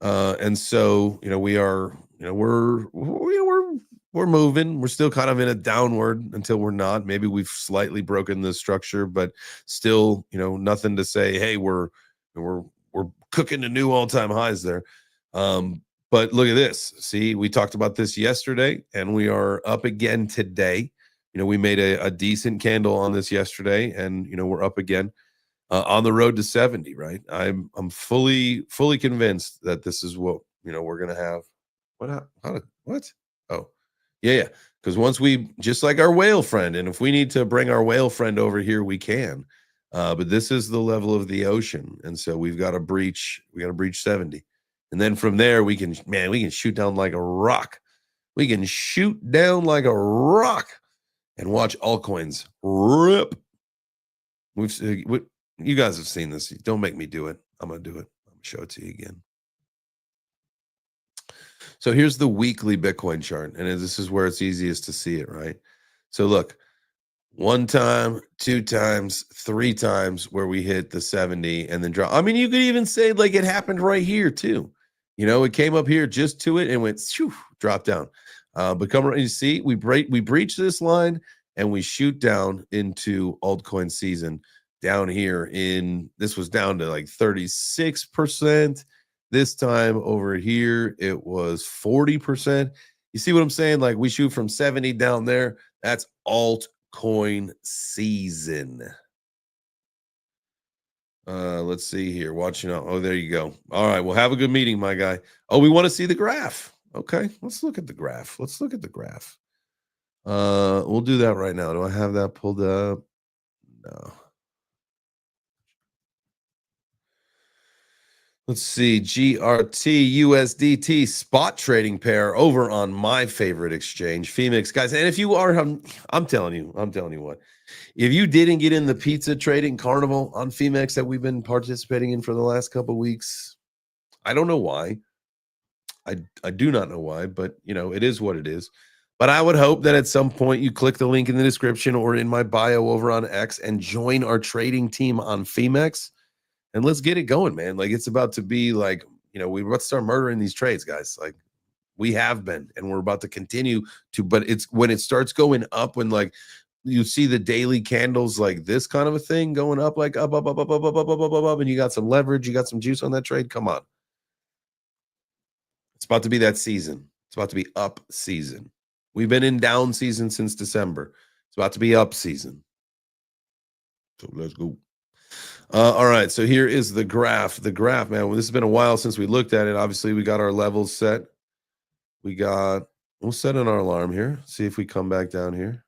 S1: And so, we are, we're moving. We're still kind of in a downward until we're not. Maybe we've slightly broken the structure, but still, nothing to say, hey, we're cooking to new all-time highs there. But look at this. See, we talked about this yesterday, and we are up again today. We made a decent candle on this yesterday, and we're up again on the road to 70. Right? I'm fully convinced that this is what we're gonna have. What? Oh, yeah. Because once we, just like our whale friend, and if we need to bring our whale friend over here, we can. But this is the level of the ocean, and so we've got to breach. We got to breach 70. And then from there, we can shoot down like a rock. We can shoot down like a rock and watch altcoins rip. You guys have seen this. Don't make me do it. I'm going to do it. I'm going to show it to you again. So here's the weekly Bitcoin chart. And this is where it's easiest to see it, right? So look, 1 time, 2 times, 3 times where we hit the 70 and then drop. I mean, you could even say like it happened right here too. It came up here just to it and went shoo, drop down. But come right, you see, we breach this line and we shoot down into altcoin season down here this was down to like 36%. This time over here, it was 40%. You see what I'm saying? Like we shoot from 70 down there. That's altcoin season. Let's see here. Watching out. Oh, there you go. All right. Well, have a good meeting, my guy. Oh, we want to see the graph. Okay. Let's look at the graph. We'll do that right now. Do I have that pulled up? No. Let's see, GRT USDT spot trading pair over on my favorite exchange, Phoenix, guys. And if you are, I'm telling you what. If you didn't get in the pizza trading carnival on Phoenix that we've been participating in for the last couple of weeks, I don't know why. I do not know why, but it is what it is. But I would hope that at some point you click the link in the description or in my bio over on X and join our trading team on Phoenix. And let's get it going, man. Like, it's about to be like, we're about to start murdering these trades, guys. Like, we have been, and we're about to continue to, but it's when it starts going up, when like you see the daily candles like this kind of a thing going up, like up, and you got some leverage, you got some juice on that trade. Come on. It's about to be that season. It's about to be up season. We've been in down season since December. It's about to be up season. So let's go. All right, so here is the graph. The graph, man, well, this has been a while since we looked at it. Obviously, we got our levels set. We'll set an alarm here. See if we come back down here.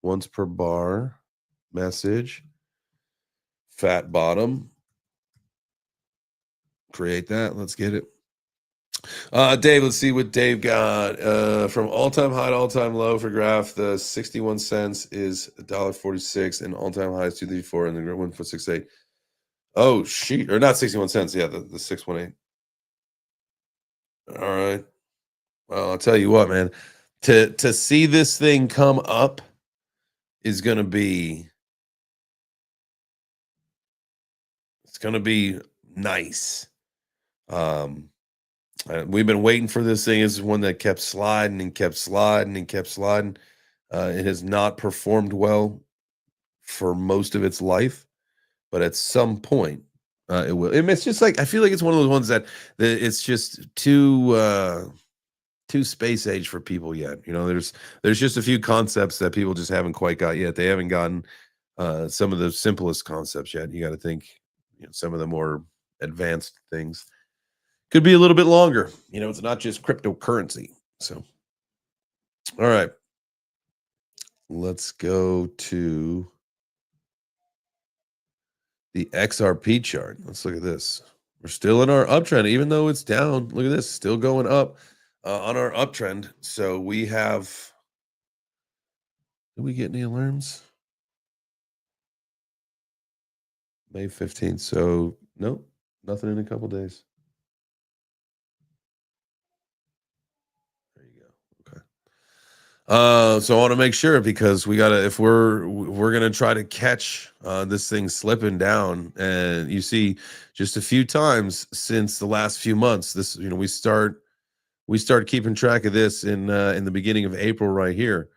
S1: Once per bar, message, fat bottom. Create that. Let's get it. Dave, let's see what Dave got. From all-time high to all-time low for graph, the 61 cents is $1.46, and all-time high is 234, and the 1.68. Oh, shit. Or not 61 cents. Yeah, the 618. All right. Well, I'll tell you what, man. To see this thing come up is going to be, it's going to be nice. We've been waiting for this thing. This is one that kept sliding and kept sliding and kept sliding. It has not performed well for most of its life, but at some point, it will. It's just like, I feel like it's one of those ones that it's just too space age for people yet. There's just a few concepts that people just haven't quite got yet. They haven't gotten some of the simplest concepts yet. You got to think, some of the more advanced things could be a little bit longer. It's not just cryptocurrency. So, all right, let's go to the XRP chart. Let's look at this. We're still in our uptrend, even though it's down. Look at this, still going up on our uptrend. So we have, did we get any alarms? May 15th. So nope, nothing in a couple days. There you go. Okay. So I want to make sure, because we gotta, if we're gonna try to catch this thing slipping down, and you see just a few times since the last few months, this, we start keeping track of this in the beginning of April right here.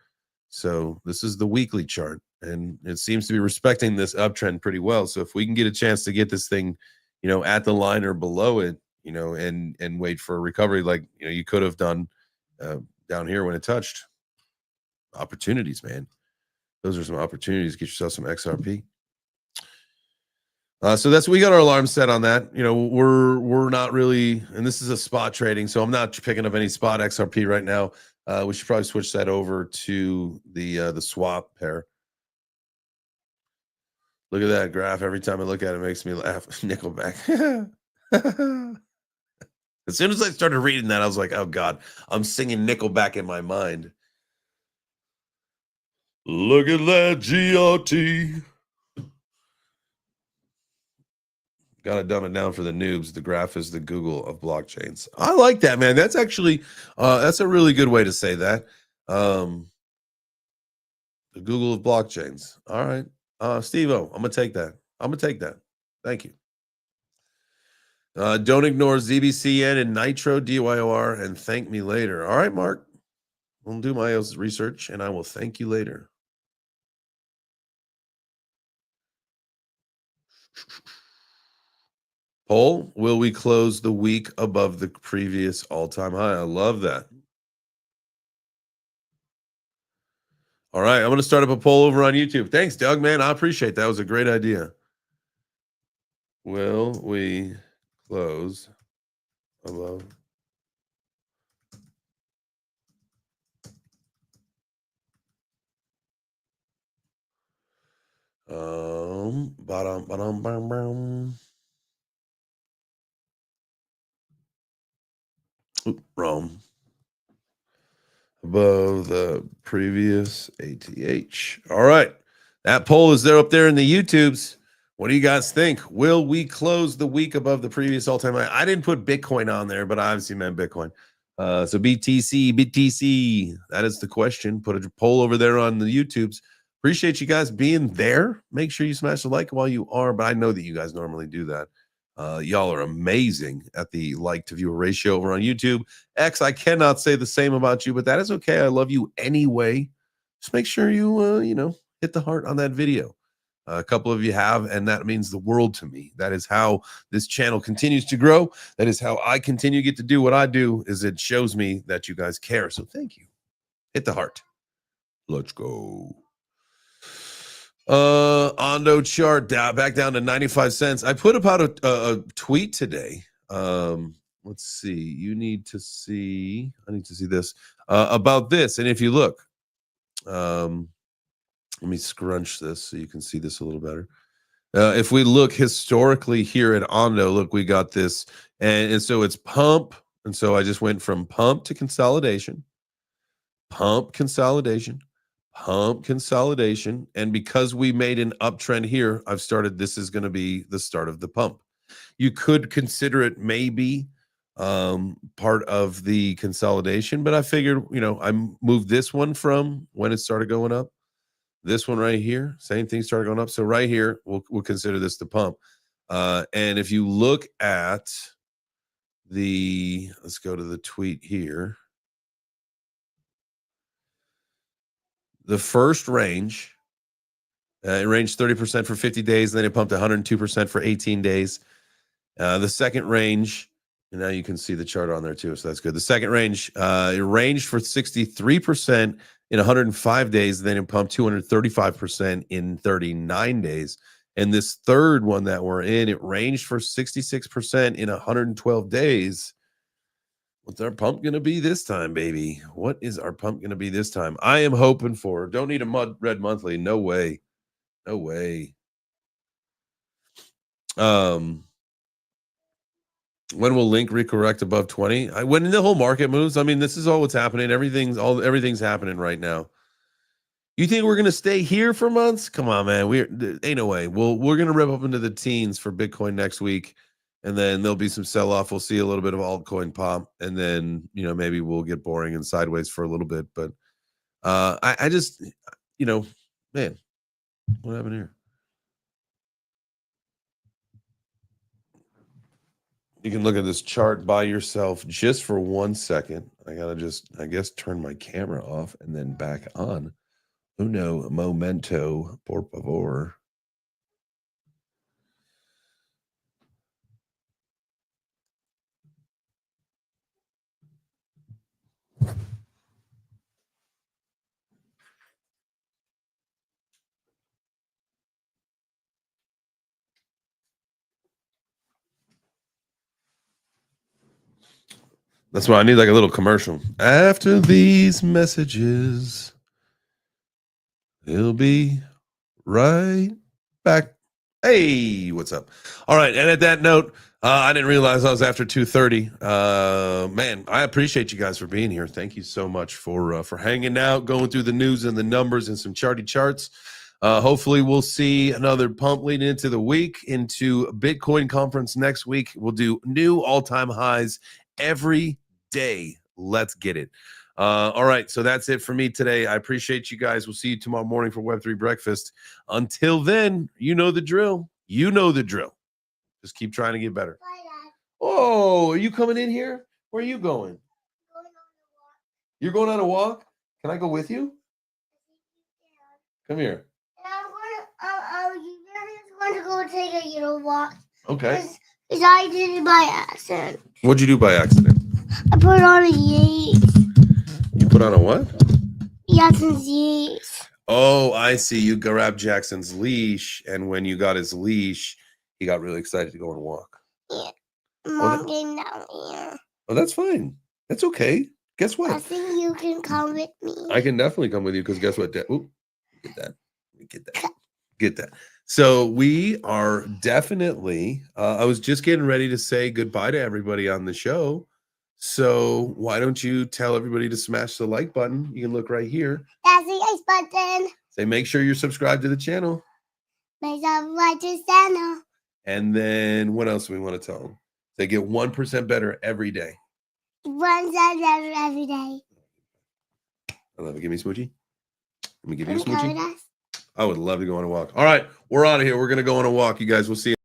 S1: So this is the weekly chart, and it seems to be respecting this uptrend pretty well. So if we can get a chance to get this thing, at the line or below it, and wait for a recovery, like, you could have done down here when it touched. Opportunities, man. Those are some opportunities. Get yourself some XRP. So we got our alarm set on that. We're not really, and this is a spot trading, so I'm not picking up any spot XRP right now. We should probably switch that over to the swap pair. Look at that graph. Every time I look at it, it makes me laugh. Nickelback. As soon as I started reading that, I was like, oh God, I'm singing Nickelback in my mind. Look at that GRT. Got to dumb it down for the noobs. The graph is the Google of blockchains. I like that, man. That's actually, that's a really good way to say that. The Google of blockchains. All right. Steve-O, I'm going to take that. Thank you. Don't ignore ZBCN and Nitro DYOR and thank me later. All right, Mark. We'll do my research and I will thank you later. Poll, will we close the week above the previous all-time high? I love that. All right, I'm going to start up a poll over on YouTube. Thanks, Doug, man. I appreciate that. It was a great idea. Will we close above? Bottom. Oop, wrong. Above the previous ATH. All right. That poll is there up there in the YouTubes. What do you guys think? Will we close the week above the previous all-time high? I didn't put Bitcoin on there, but I obviously meant Bitcoin. So BTC, that is the question. Put a poll over there on the YouTubes. Appreciate you guys being there. Make sure you smash the like while you are, but I know that you guys normally do that. Y'all are amazing at the like to viewer ratio over on YouTube. X, I cannot say the same about you, but that is okay. I love you anyway. Just make sure you, hit the heart on that video. A couple of you have, and that means the world to me. That is how this channel continues to grow. That is how I continue to get to do what I do, is it shows me that you guys care. So thank you. Hit the heart. Let's go. Ondo chart back down to 95 cents. I put about a tweet today. Let's see. I need to see this about this. And if you look, let me scrunch this so you can see this a little better. If we look historically here at Ondo, look, we got this. And so it's pump. And so I just went from pump to consolidation, pump, consolidation, pump, consolidation. And because we made an uptrend here, I've started, this is going to be the start of the pump. You could consider it maybe part of the consolidation, but I figured, I moved this one from when it started going up. This one right here, same thing started going up. So right here, we'll consider this the pump. And if you look at let's go to the tweet here. The first range, it ranged 30% for 50 days, then it pumped 102% for 18 days. The second range, and now you can see the chart on there too, so that's good. The second range, it ranged for 63% in 105 days, then it pumped 235% in 39 days. And this third one that we're in, it ranged for 66% in 112 days. What's our pump going to be this time, baby? What is our pump going to be this time? I am hoping for, don't need a red monthly. No way. No way. When will Link recorrect above 20? When the whole market moves, I mean, this is all what's happening. Everything's happening right now. You think we're gonna stay here for months? Come on, man. Ain't no way. We're gonna rip up into the teens for Bitcoin next week, and then there'll be some sell-off. We'll see a little bit of altcoin pop, and then maybe we'll get boring and sideways for a little bit. But I just, man, what happened here? You can look at this chart by yourself just for 1 second. I gotta just, I guess, turn my camera off and then back on. Uno momento, por favor. That's why I need like a little commercial. After these messages, he'll be right back. Hey, what's up? All right, and at that note, I didn't realize I was after 2:30. Man, I appreciate you guys for being here. Thank you so much for hanging out, going through the news and the numbers and some charts. Hopefully, we'll see another pump leading into the week, into Bitcoin conference next week. We'll do new all-time highs every day. Let's get it. All right, so that's it for me today. I appreciate you guys. We'll see you tomorrow morning for Web3 Breakfast. Until then, you know the drill. You know the drill. Just keep trying to get better. Bye, Dad. Oh, are you coming in here? Where are you going? Going on a walk. You're going on a walk? Can I go with you? Come here. I'm going to go take a little walk. Okay. Because I did it by accident. What'd you do by accident? I put on a leash. You put on a what? Jackson's leash. Oh, I see. You grabbed Jackson's leash, and when you got his leash, he got really excited to go and walk. Yeah. Mom came down here. Oh, that's fine. That's okay. Guess what? I think you can come with me. I can definitely come with you because guess what? Oop, get that. Get that. Get that. So we are definitely, I was just getting ready to say goodbye to everybody on the show. So why don't you tell everybody to smash the like button? You can look right here.
S5: That's the X button.
S1: Say, make sure you're subscribed to the channel.
S5: Make subscribe to the channel.
S1: And then what else do we want to tell them? They get 1% better every day.
S5: 1 every day.
S1: I love it. Give me a smoochie. Let me give you a
S5: Can you go with
S1: smoochie.
S5: us?
S1: I would love to go on a walk. All right, we're out of here. We're going to go on a walk, you guys. We'll see you.